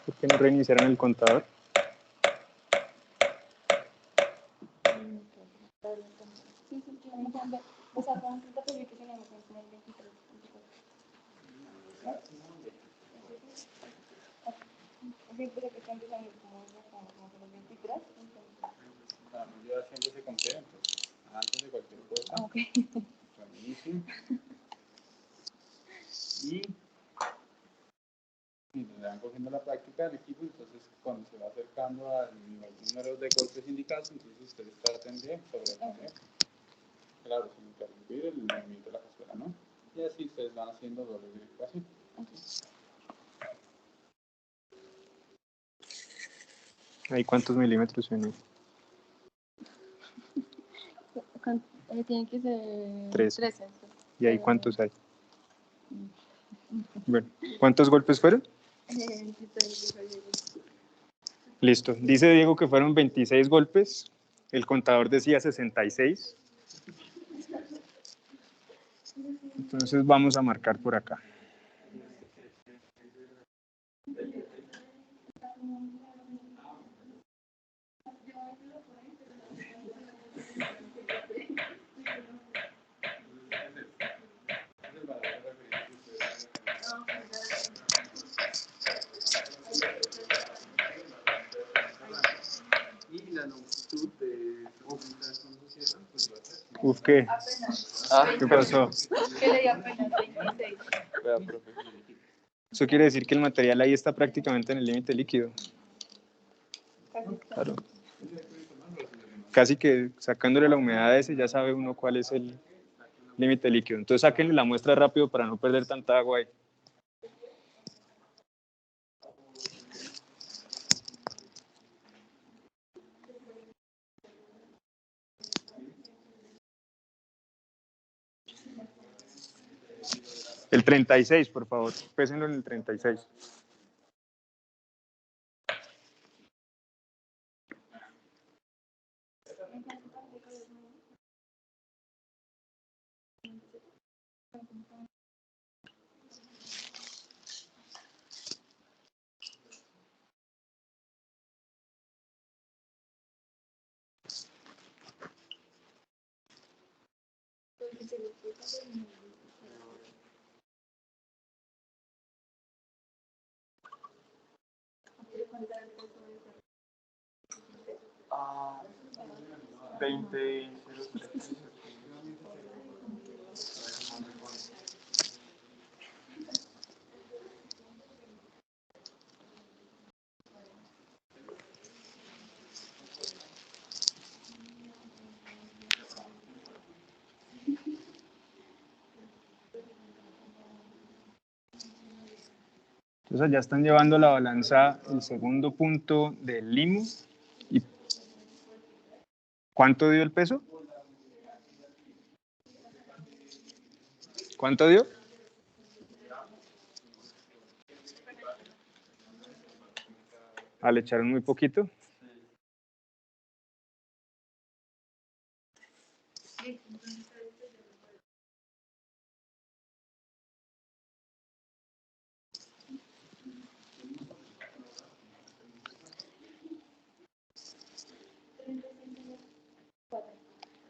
¿Por qué no reiniciaron el contador? Siempre que están empezando como los 23. La mayoría siempre se completan, entonces, antes de cualquier cosa. Ok. Buenísimo. Y le van cogiendo la práctica del equipo, entonces cuando se va acercando a los números de golpes indicados, entonces ustedes traten de sobreponer, claro, sin interrumpir el movimiento de la cazuela, ¿no? Y así ustedes van haciendo doble dirección. ¿Hay cuántos milímetros tiene? Tiene que ser 13. 13. ¿Y ahí cuántos hay? Bueno, ¿cuántos golpes fueron? Listo. Dice Diego que fueron 26 golpes. El contador decía 66. Entonces vamos a marcar por acá. Y la longitud de sus cuando se cierran, pues va a ser. Uf, ¿qué? ¿Qué pasó? Que le di apenas 26. Vea, profe. Eso quiere decir que el material ahí está prácticamente en el límite líquido. Claro. Casi que sacándole la humedad a ese ya sabe uno cuál es el límite líquido. Entonces sáquenle la muestra rápido para no perder tanta agua ahí. El 36, por favor. Pésenlo en el 36. Ah, 20. Entonces ya están llevando la balanza el segundo punto del limo. ¿Y cuánto dio el peso? ¿Cuánto dio? Le echaron muy poquito.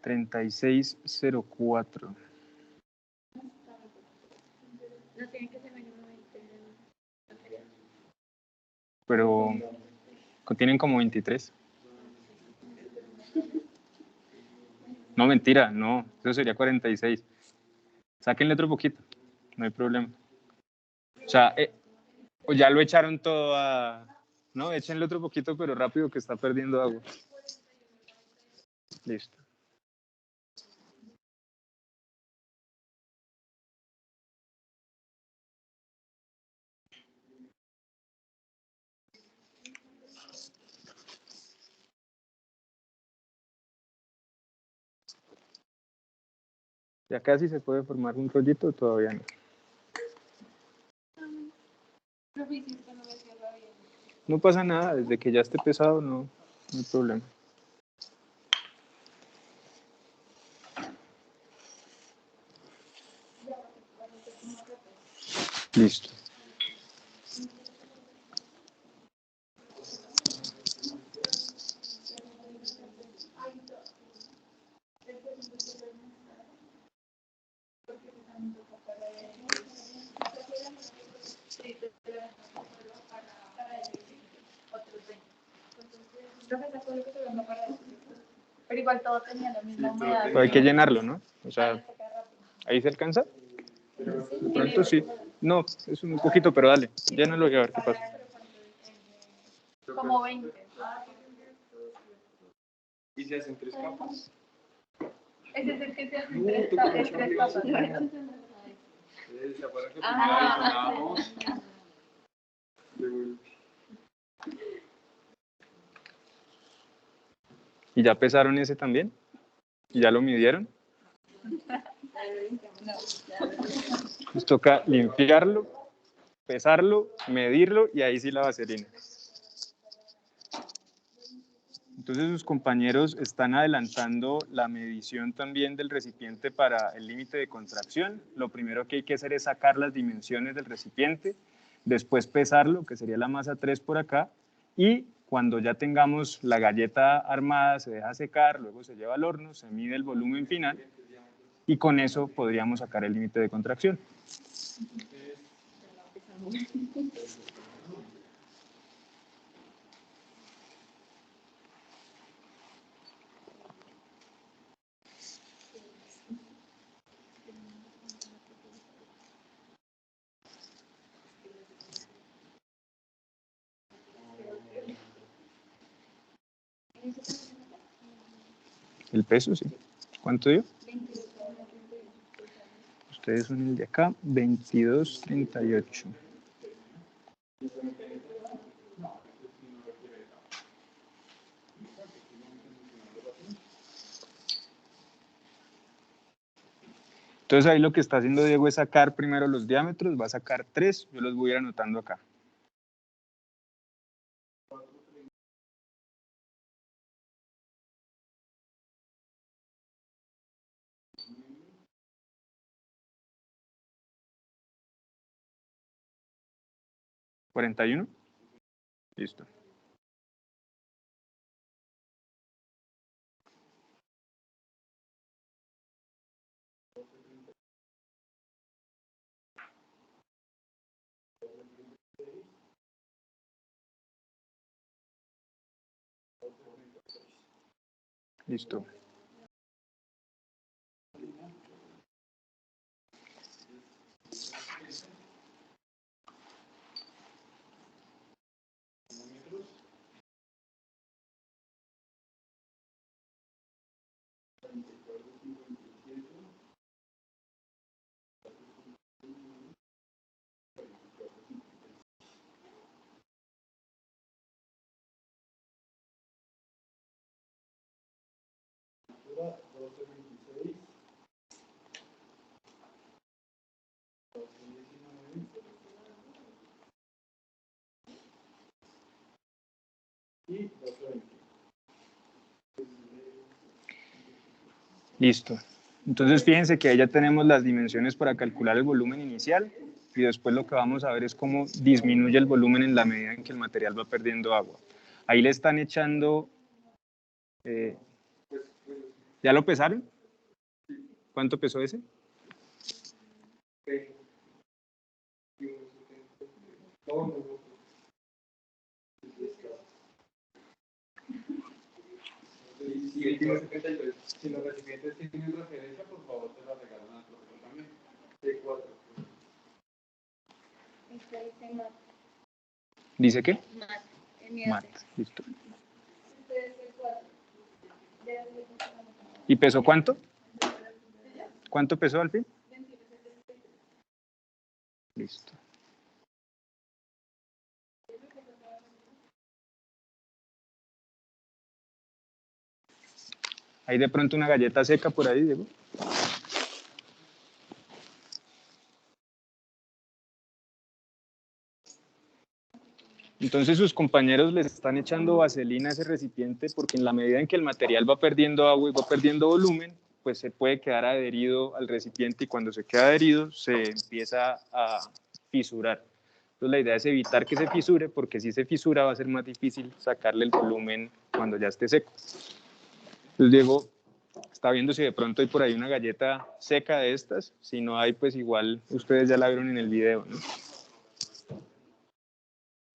$36.04. No tiene que ser mínimamente. Pero contienen como 23. No, mentira, no. Eso sería 46. Sáquenle otro poquito. No hay problema. O sea, o ya lo echaron todo a... No, échenle otro poquito, pero rápido que está perdiendo agua. Listo. Ya casi se puede formar un rollito, todavía no. No pasa nada, desde que ya esté pesado no hay problema. Listo. Profesor, fue lo que tuvieron para eso. Pero igual todo tenía la misma humedad. Pero hay que llenarlo, ¿no? O sea, ¿ahí se alcanza? De pronto sí. No, es un poquito, pero dale, llénalo y a ver qué pasa. Como 20. ¿Y se hacen 3 capas? Ese es el que se hace en tres capas. ¿Se acuerdan que primero adicionábamos? ¿Y ya pesaron ese también? ¿Y ya lo midieron? Nos toca limpiarlo, pesarlo, medirlo y ahí sí la vaselina. Entonces sus compañeros están adelantando la medición también del recipiente para el límite de contracción. Lo primero que hay que hacer es sacar las dimensiones del recipiente, después pesarlo, que sería la masa 3 por acá, y cuando ya tengamos la galleta armada se deja secar, luego se lleva al horno, se mide el volumen final y con eso podríamos sacar el límite de contracción. El peso, sí. ¿Cuánto dio? Ustedes son el de acá, 22.38. Entonces ahí lo que está haciendo Diego es sacar primero los diámetros, va a sacar 3, yo los voy a ir anotando acá. ¿41? Listo. Listo. Listo. Entonces fíjense que ahí ya tenemos las dimensiones para calcular el volumen inicial y después lo que vamos a ver es cómo disminuye el volumen en la medida en que el material va perdiendo agua. Ahí le están echando... ¿ya lo pesaron? ¿Cuánto pesó ese? Si los recipientes tienen referencia, por favor, te la regalan al profesor también. C4. ¿Dice qué? Mat. Listo. ¿Y pesó cuánto? ¿Cuánto pesó al fin? Listo. ¿Hay de pronto una galleta seca por ahí, Diego? Entonces sus compañeros les están echando vaselina a ese recipiente porque en la medida en que el material va perdiendo agua y va perdiendo volumen, pues se puede quedar adherido al recipiente y cuando se queda adherido se empieza a fisurar. Entonces la idea es evitar que se fisure porque si se fisura va a ser más difícil sacarle el volumen cuando ya esté seco. Entonces Diego está viendo si de pronto hay por ahí una galleta seca de estas. Si no hay, pues igual ustedes ya la vieron en el video, ¿no?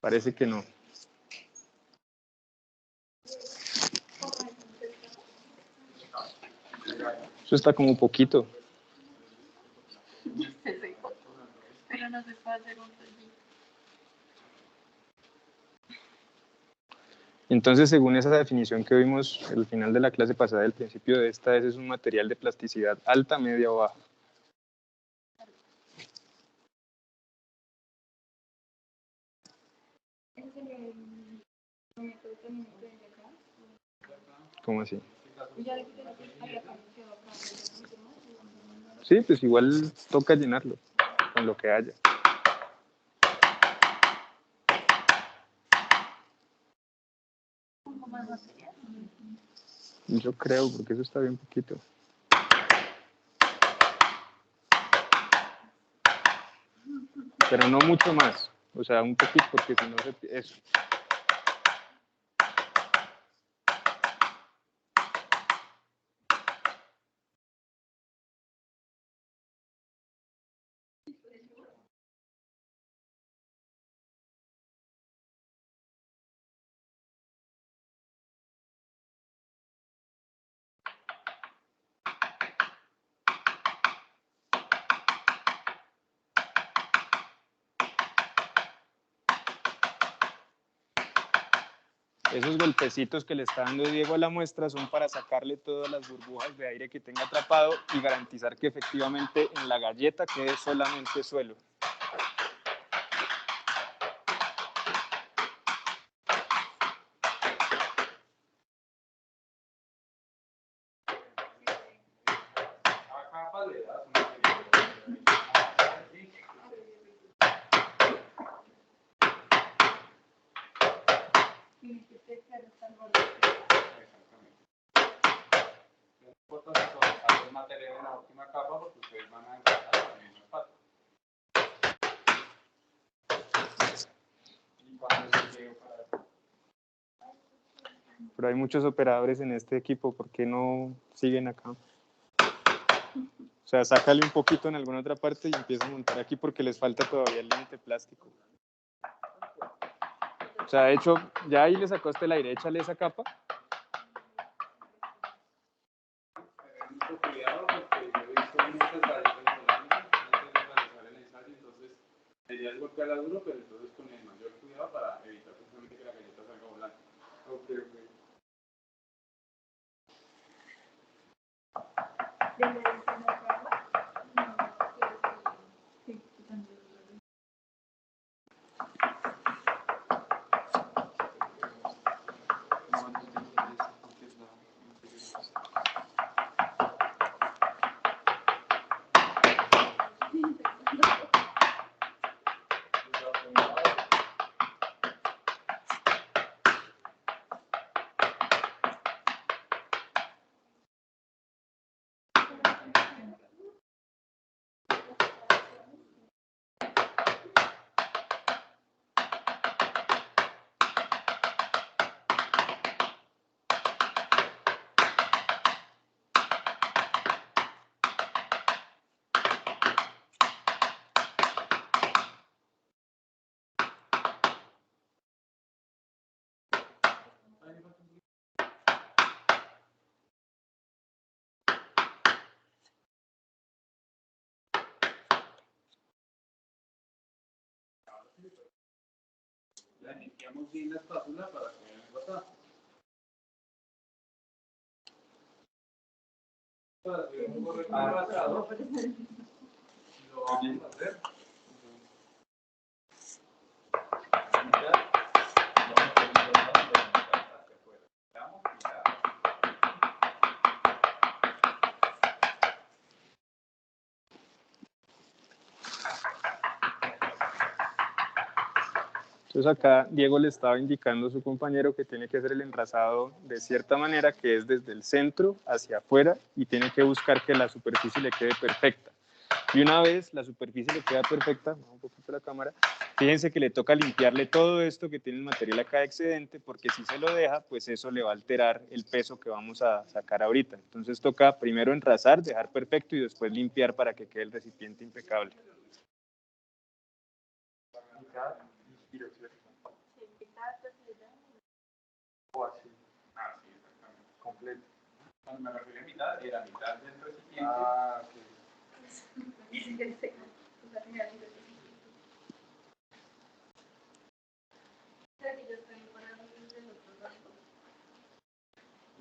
Parece que no. Eso está como poquito. Pero no se puede hacer un rollito. Entonces, según esa definición que vimos al final de la clase pasada, el principio de esta es un material de plasticidad alta, media o baja. ¿Cómo así? Sí, pues igual toca llenarlo con lo que haya. Yo creo, porque eso está bien poquito. Pero no mucho más. O sea, un poquito, porque si no se... Eso. Esos golpecitos que le está dando Diego a la muestra son para sacarle todas las burbujas de aire que tenga atrapado y garantizar que efectivamente en la galleta quede solamente suelo. Pero hay muchos operadores en este equipo, ¿por qué no siguen acá? O sea, sácale un poquito en alguna otra parte y empieza a montar aquí porque les falta todavía el límite plástico. O sea, de hecho, ya ahí le sacaste el aire, échale esa capa. Mucho cuidado porque yo he visto muchas galletas volando antes de realizar el ensayo, entonces la idea es golpearla duro, pero entonces con el mayor cuidado para evitar precisamente que la galleta salga volando. Okay. La limpiamos bien la espátula para que no pasa. Para que un poco retrasado, lo vamos a hacer. Entonces acá Diego le estaba indicando a su compañero que tiene que hacer el enrasado de cierta manera, que es desde el centro hacia afuera y tiene que buscar que la superficie le quede perfecta. Y una vez la superficie le queda perfecta, un poquito la cámara, fíjense que le toca limpiarle todo esto que tiene el material acá excedente, porque si se lo deja, pues eso le va a alterar el peso que vamos a sacar ahorita. Entonces toca primero enrasar, dejar perfecto y después limpiar para que quede el recipiente impecable. Así, exactamente. Completo. Cuando me refiero a mitad, era mitad del recipiente. Ah, ok.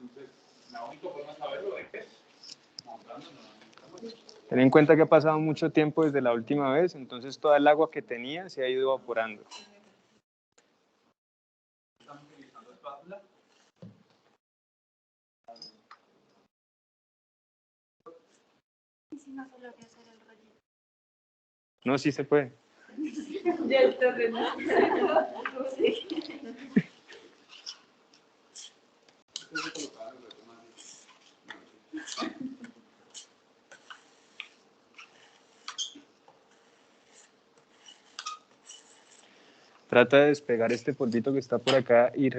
Entonces, la única forma de saberlo es montándonos. Ten en cuenta que ha pasado mucho tiempo desde la última vez, entonces toda el agua que tenía se ha ido evaporando. Estamos utilizando espátula. ¿Y si no solo que hacer el rollito? No, sí se puede. Ya el terreno. Sí. Trata de despegar este polvito que está por acá y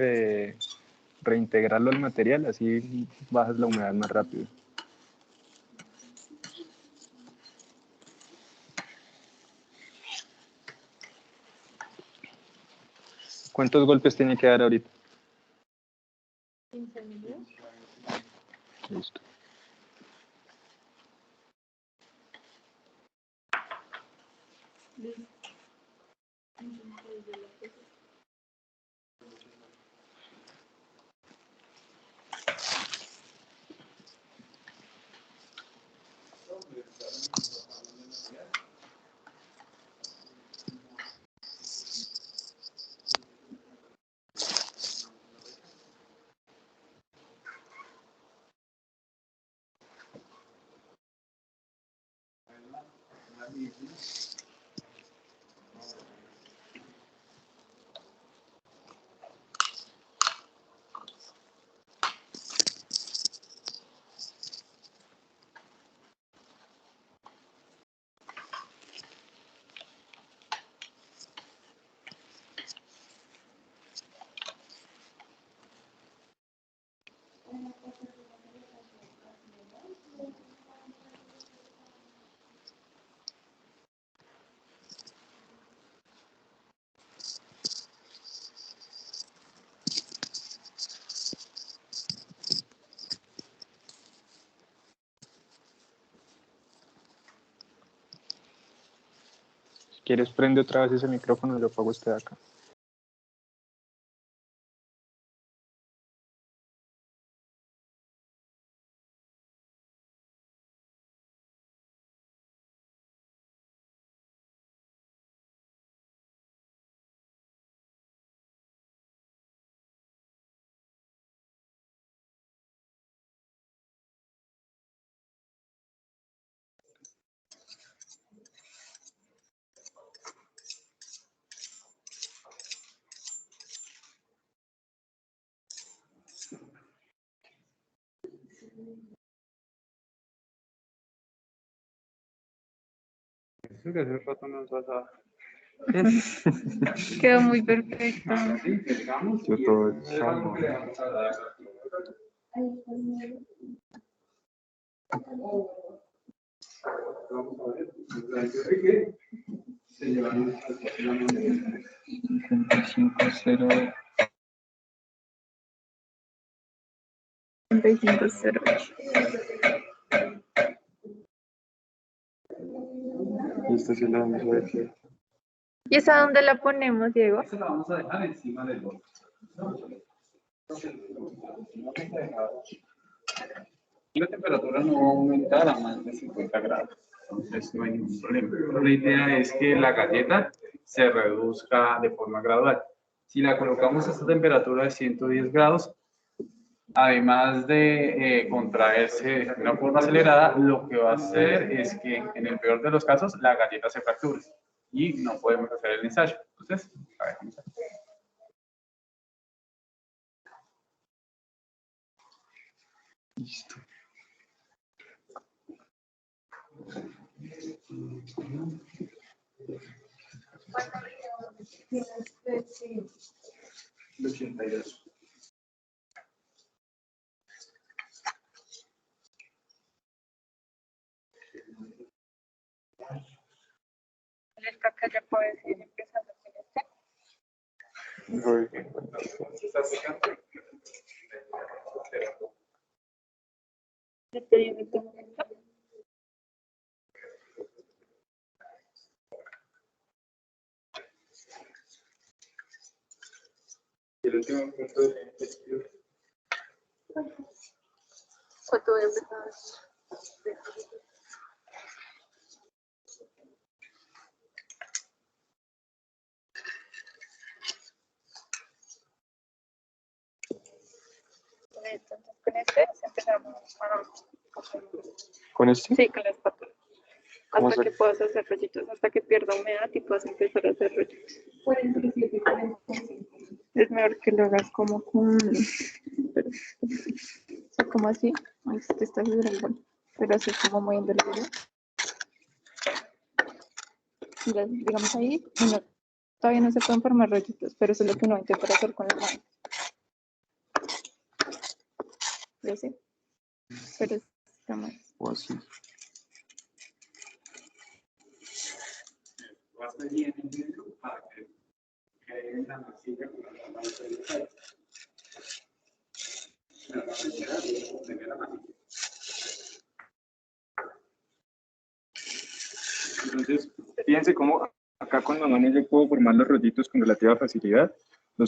reintegrarlo al material, así bajas la humedad más rápido. ¿Cuántos golpes tiene que dar ahorita? 15 minutos. Listo. Si quieres, prende otra vez ese micrófono y lo apago este de acá. Eso que hace rato nos pasaba. Quedó muy perfecto. Sí, pegamos Yo y todo es algo que le vamos a dar. Vamos a ver. ¿Qué? Se llevan la moneda. 55-0. 55-0. Listo, sí lo vamos a ver. Sí. ¿Y esa dónde la ponemos, Diego? Esto lo vamos a dejar encima del borde. La temperatura no va a aumentar a más de 50 grados, entonces no hay ningún problema. La idea es que la galleta se reduzca de forma gradual. Si la colocamos a esta temperatura de 110 grados, además de contraerse de una forma acelerada, lo que va a hacer es que en el peor de los casos la galleta se fracture y no podemos hacer el ensayo. Entonces, a ver, vamos a ver. Listo. El 82. Esta acá ya puedes ir empezando con este. ¿Se está secando? Y el último punto de gestión. ¿Cuánto voy a empezar? Entonces, con este empezamos ¿Con este? sí, con la espátula. ¿Cómo Hasta se- que puedas hacer rollitos, hasta que pierda humedad y puedas empezar a hacer rollitos. Es mejor que lo hagas como con... pero- o sea, como así. Ahí se te está vibrando igual. Pero así como moviendo el hilo. Mira, digamos ahí, bueno, todavía no se pueden formar rollitos, pero eso es lo que uno intenta hacer con las manos. ¿Ya sé? Pero está más. O así. Vas a ir en el medio para que quede la masilla con la mano de la masilla, de la masilla. Entonces, fíjense cómo acá con la mano yo puedo formar los rollitos con relativa facilidad.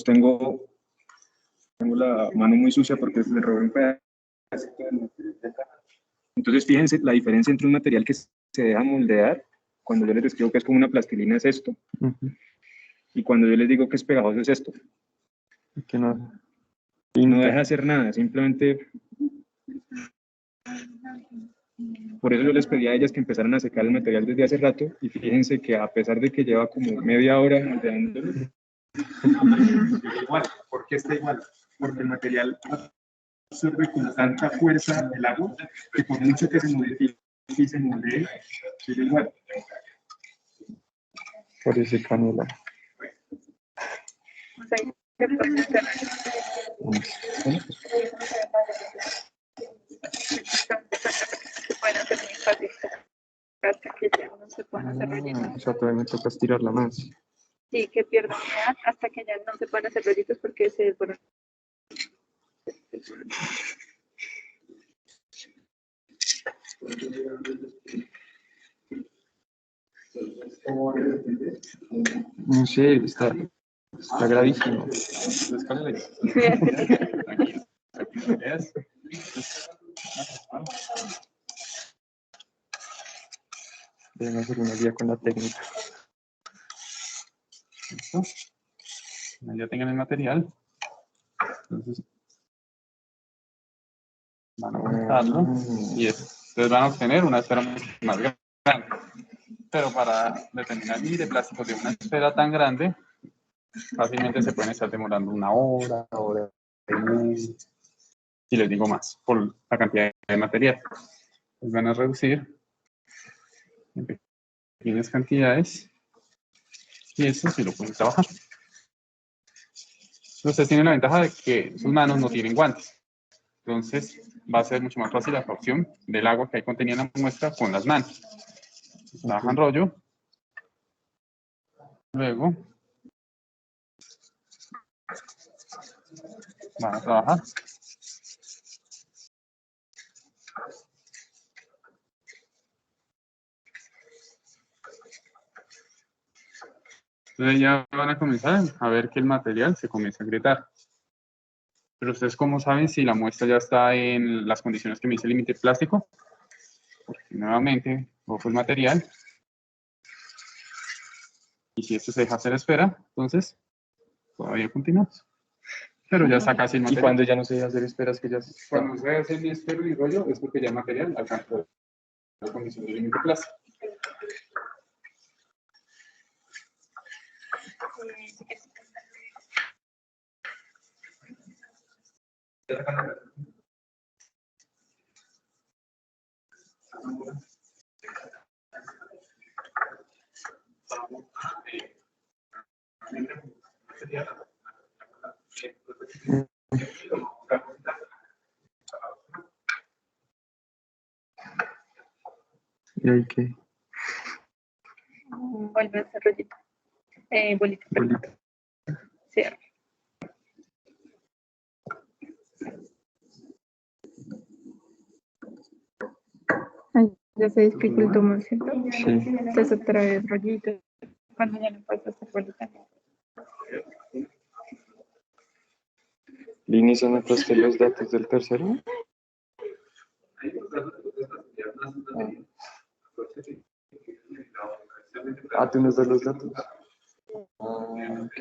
Tengo la mano muy sucia porque le robé un pedacito de material. Entonces, fíjense la diferencia entre un material que se deja moldear, cuando yo les describo que es como una plastilina, es esto, y cuando yo les digo que es pegajoso, es esto. Que no, Y no deja hacer nada, simplemente... Por eso yo les pedí a ellas que empezaran a secar el material desde hace rato, y fíjense que a pesar de que lleva como media hora moldeándolo, igual. ¿Por qué está igual? Porque el material absorbe con tanta fuerza el agua que por mucho que se modifique y se moldee, sigue igual. parece canela. O sea, que puedes hacer se pueden hacer muy fácil hasta que ya no se puedan hacer rollitos. O sea, todavía me toca estirarla más. Sí, que pierdan humedad hasta que ya no se puedan hacer rollitos porque se desboran. No sé, está gravísimo. Deben hacer una guía con la técnica. ¿Listo? Ya tengan el material. Entonces, van a montarlo y ustedes van a obtener una esfera mucho más grande. Pero para determinar el de plástico de una esfera tan grande, fácilmente se pueden estar demorando una hora, hora y media, y les digo más, por la cantidad de material. Les van a reducir en pequeñas cantidades y eso sí lo pueden trabajar. Ustedes tienen la ventaja de que sus manos no tienen guantes. Entonces va a ser mucho más fácil la absorción del agua que hay contenida en la muestra con las manos. Trabajan rollo. Luego van a trabajar. Entonces ya van a comenzar a ver que el material se comienza a agrietar. Pero ustedes cómo saben si la muestra ya está en las condiciones que me dice el límite plástico. Porque nuevamente cojo el material. Y si esto se deja hacer esfera, entonces todavía continuamos. Pero ya está casi el Y material. cuando ya no sé hacer esperas que ya se está. Cuando se hace el esfero y rollo es porque ya el material alcanzó la condición de límite plástico. Y ahí que Vuelve a hacer rollito. Bolita, perdón. bolita. Cierra. Ya se dificultó más, ¿cierto? Sí. Entonces otra vez rollito. Cuando ya no pasa esta bolita. Lini, ¿se anotaste los datos del tercero? Ah, ¿tú nos das los datos? Ah, ok.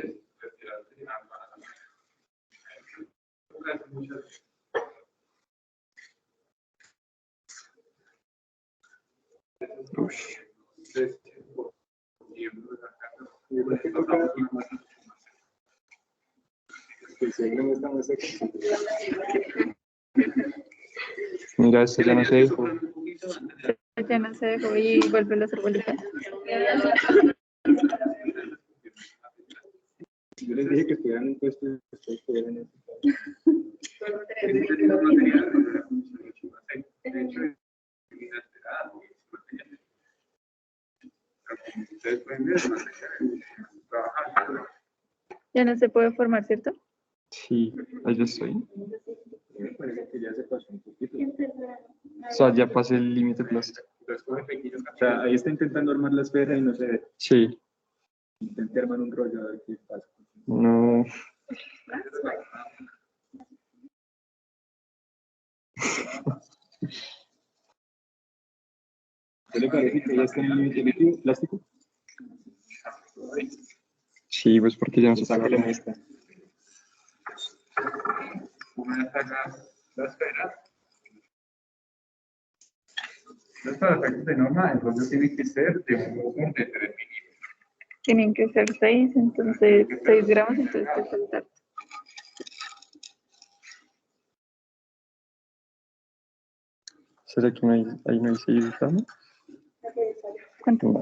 Ush. Mira, esto ya no se dijo. Ya no se dejó y vuelve a hacer bolita. Yo les dije que estuvieran en puesto y ustedes estuvieran en Ya no se puede formar, ¿cierto? Sí, ahí ya estoy. Me parece que ya se pasó un poquito. O sea, ya pasé el límite plástico. O sea, ahí está intentando armar la esfera y no se ve. Sí. Intenté armar un rollo a ver qué pasa. No. ¿Qué le parece que ya está en el límite líquido plástico? Sí, pues porque ya no se Sáquele puede. muestra. Una vez hagas la esfera, entonces para efectos de norma, el rollo tiene que ser de un volumen de 3 milímetros. Tienen que ser 6, entonces 6 gramos, entonces te falta. ¿Será que ahí no hay 6 gramos? ¿Cuánto?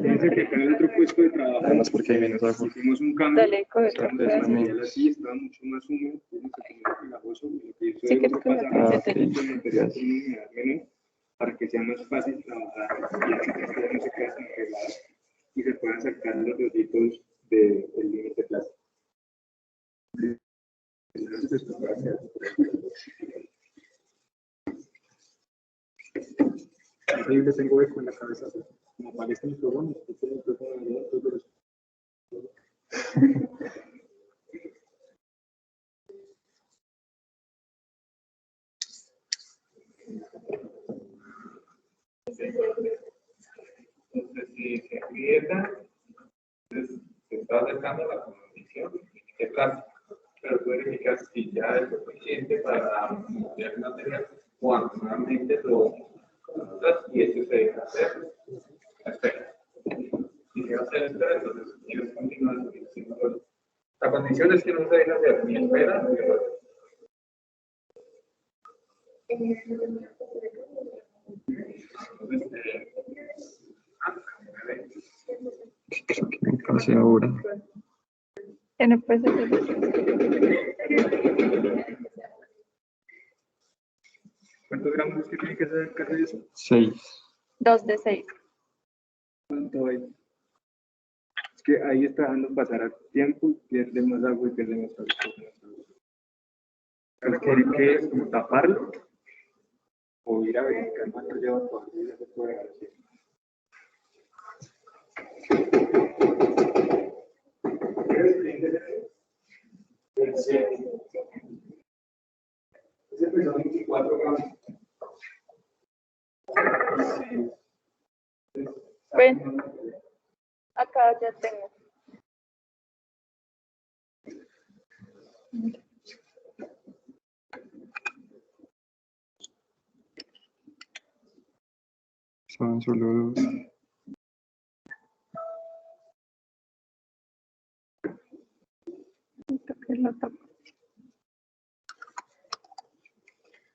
Fíjense que acá en el otro puesto de trabajo, Además porque hay menos agua. hicimos un cambio. Dale, coge O sea, otro es pedazo. Material así estaba mucho más húmedo, fíjense que era pegajoso, y lo que hizo Sí, que es es que la pasamos camiseta. el material con una humedad menor para que sea más fácil trabajar y así que ustedes no se queden tan regladas y se puedan sacar los rositos del límite plástico. Ahí le tengo eco en la cabeza, como para este micrófono, Entonces, si se aprieta, entonces se está acercando a la condición de plástico. Pero tú verificas si ya es suficiente para moldear el material cuando nuevamente lo juntas y esto se deja hacer la esfera. Si se hace la esfera, entonces quieres continuar haciendo rollo. La condición es que no se deja hacer ni esfera ni rollo. Creo que me pasé ahora. Ya no puedes hacer. ¿cuántos gramos es que tiene que ser casi eso? 6. 2 de 6. ¿Cuánto hay? Es que ahí está dando pasar a tiempo, pierde más agua y pierde más agua. ¿Quiere que como taparlo? O ir a verificar cuánto lleva todavía se puede dejar así. Ese pesó 24 gramos. Ven, acá ya tengo. Son solo 2. Que lo tapo.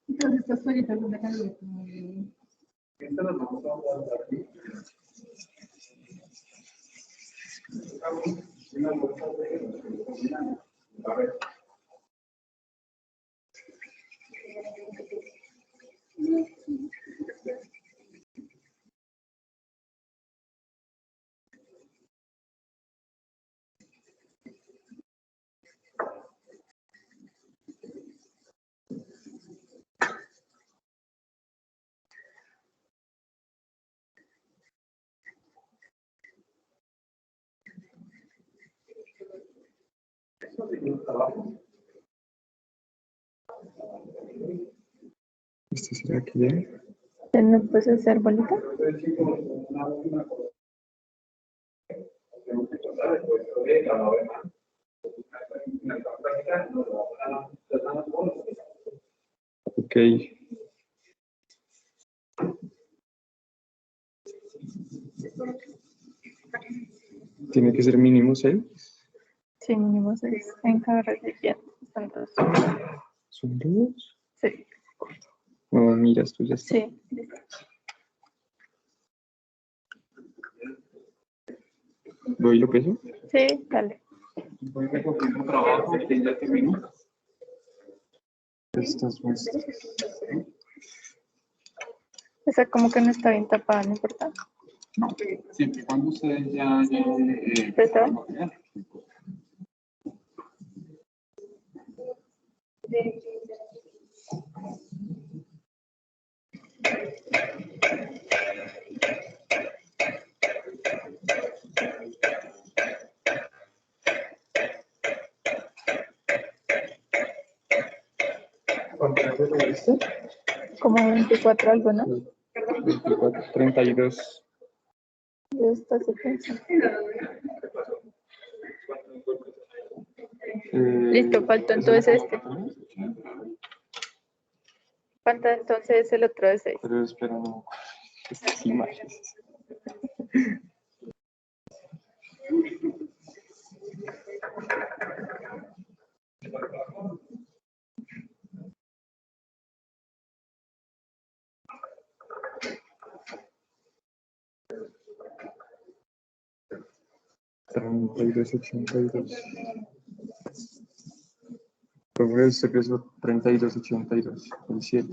Entonces, estas folletas son de calor. Esto lo vamos a guardar aquí. Una bolsa de... A ver. ¿Este será que ya? ¿No puedes hacer bolita? Ok. Tiene que ser mínimo 6. Sí, mínimo 6. En cada recipiente. Están todos. ¿Son 2? Sí. No, mira, esto ya está. Sí. ¿Voy y lo peso? Sí, dale. Voy recogiendo trabajo que ya terminó. Estas muestras. Esa como que no está bien tapada, no importa. No, siempre y cuando ustedes ya ¿Presta? ¿Cuánto lo viste? Como 24 algo, ¿no? 24, 32. Y esta se piensa. Listo, falta entonces este. Falta entonces el otro de 6. Pero espera, no. Estas imágenes. Treinta y dos, 82. Progreso, peso 32, 82. El 7.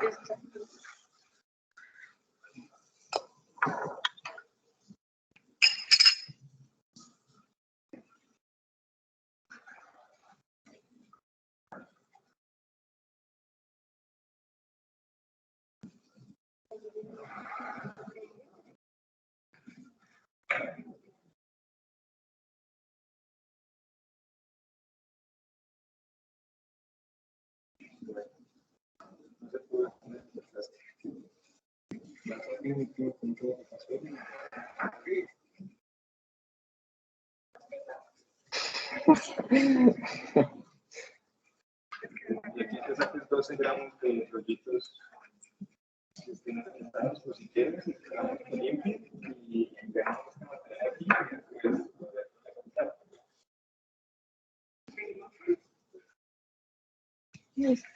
Listo. Y aquí te sacas 12 gramos de rollitos que estén asentados, por si quieres, y que limpien y enviamos este material aquí. Listo.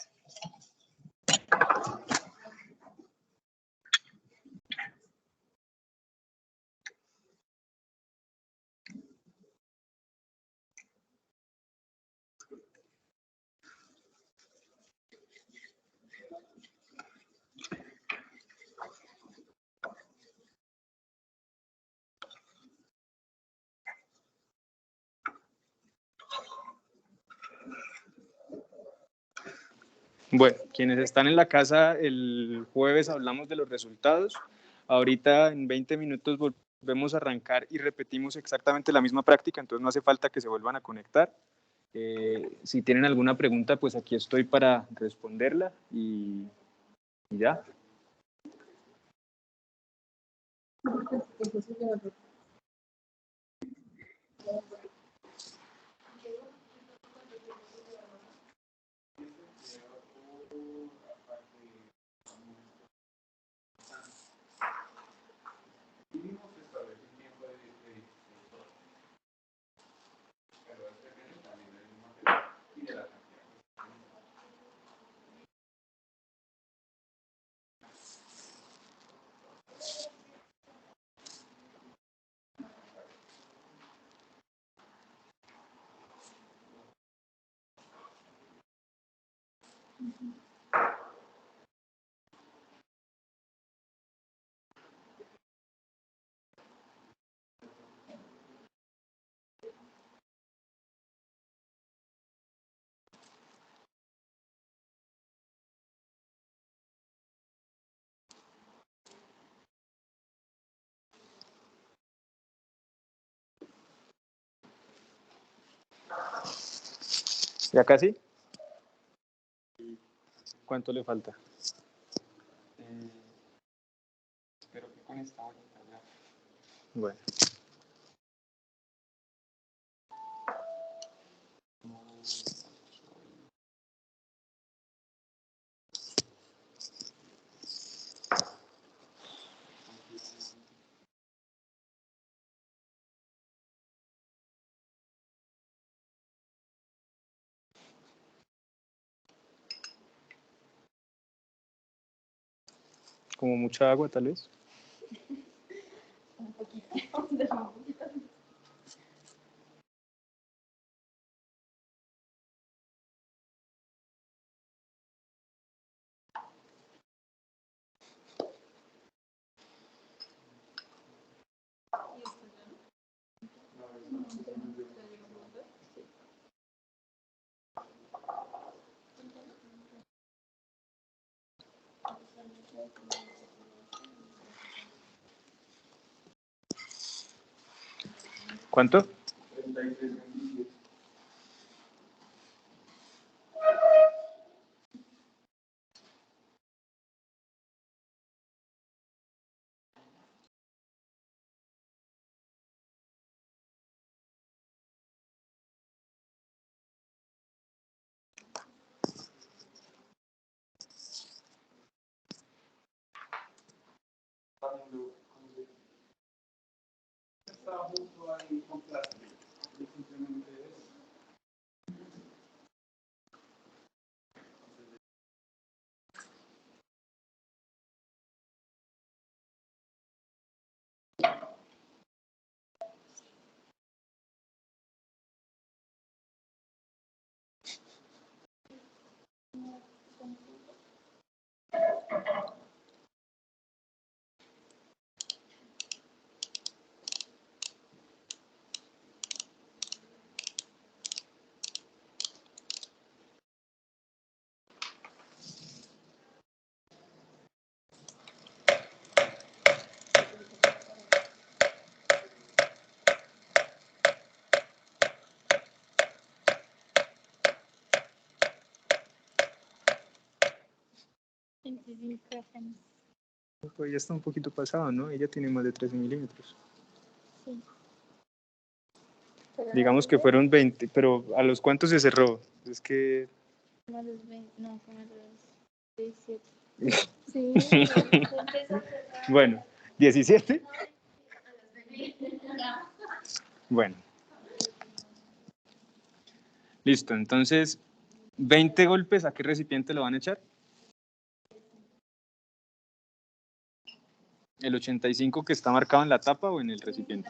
Bueno, quienes están en la casa, el jueves hablamos de los resultados. Ahorita en 20 minutos volvemos a arrancar y repetimos exactamente la misma práctica, entonces no hace falta que se vuelvan a conectar. Si tienen alguna pregunta, pues aquí estoy para responderla y ya. ¿Ya casi? ¿Cuánto le falta? Espero que con esta bolita ya. Bueno. Como mucha agua, tal vez. Un poquito. Déjame un poquito. ¿Cuánto? 33,27. Está justo ahí con plástico. Y simplemente es. Pues ya está un poquito pasado, ¿no? Ella tiene más de 13 milímetros. Sí. Digamos que fueron 20, pero ¿a los cuántos se cerró? Es que... Como a los 20, no, como a los 17. Sí, Bueno, 17. Bueno, listo. Entonces, 20 golpes, ¿a qué recipiente lo van a echar? ¿El 85 que está marcado en la tapa o en el recipiente?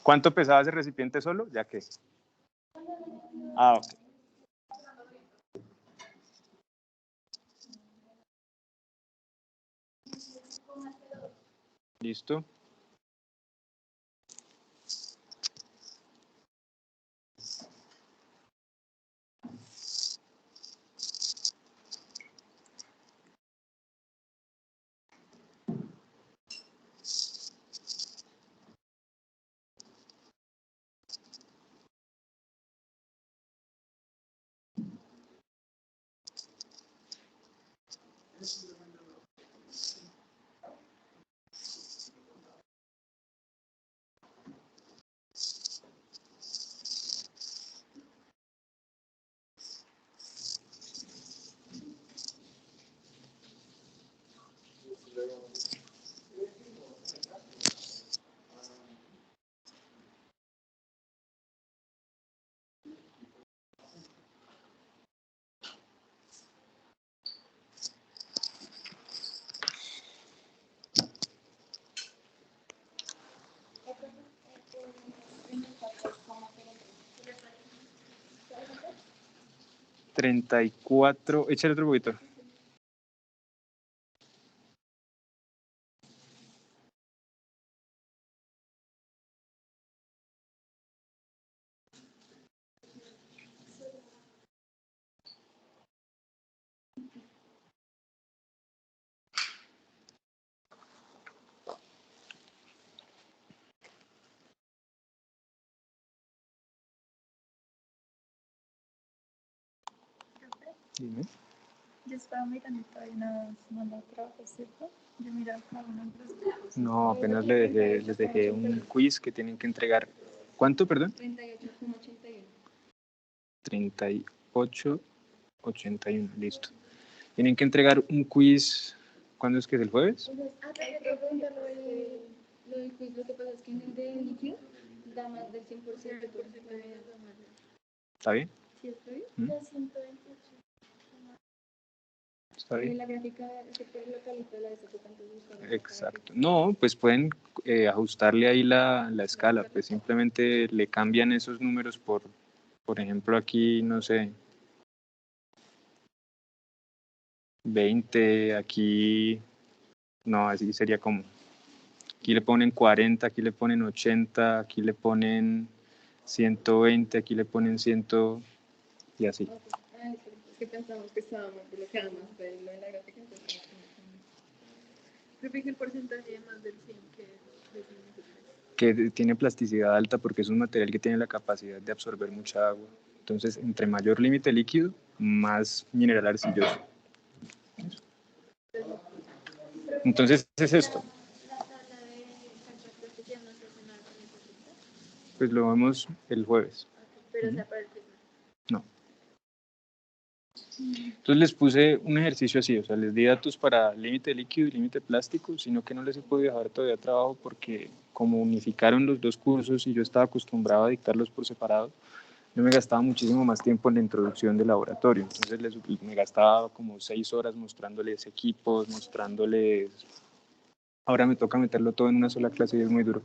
¿Cuánto pesaba ese recipiente solo? Ya que. Ah, ok. Listo. $34. Échale otro poquito. Dime. Yo estaba mirando y todavía no mandado trabajo, ¿cierto? Yo miraba cada uno de los grupos. No, apenas les dejé un quiz que tienen que entregar. ¿Cuánto, perdón? 38,81. 38,81, listo. Tienen que entregar un quiz, ¿cuándo es que es el jueves? Lo del quiz, lo que pasa es que en el de líquido da más del 100% de ¿Está bien? ¿Sí está bien? ¿Mm? Da 128. ¿Está bien? La gráfica se puede localizar la de 70. Exacto. No, pues pueden ajustarle ahí la escala, pues simplemente le cambian esos números por ejemplo, aquí, no sé, 20, aquí, no, así sería como, aquí le ponen 40, aquí le ponen 80, aquí le ponen 120, aquí le ponen 100 y así. Es que pensamos que estábamos bloqueando más de lo de la gráfica, entonces creo que el porcentaje de más del 100 que Que tiene plasticidad alta porque es un material que tiene la capacidad de absorber mucha agua. Entonces, entre mayor límite líquido, más mineral arcilloso. Entonces, es esto. la tabla de contactos ya no se hace nada con eso, ¿cierto? Pues lo vemos el jueves. Pero o sea, para el que No. Entonces les puse un ejercicio así, o sea, les di datos para límite líquido y límite plástico, sino que no les he podido dejar todavía trabajo porque como unificaron los dos cursos y yo estaba acostumbrado a dictarlos por separado, yo me gastaba muchísimo más tiempo en la introducción del laboratorio. Entonces me gastaba como 6 horas mostrándoles equipos, mostrándoles... Ahora me toca meterlo todo en una sola clase y es muy duro.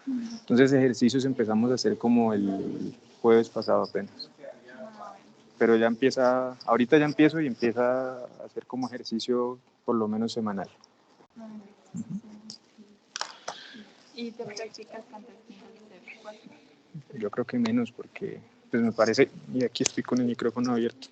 Entonces ejercicios empezamos a hacer como el jueves pasado apenas. Pero ya empieza, ahorita ya empiezo y empieza a hacer como ejercicio por lo menos semanal. ¿Y te practicas cuántas tiempo de Yo creo que menos porque pues me parece, y aquí estoy con el micrófono abierto,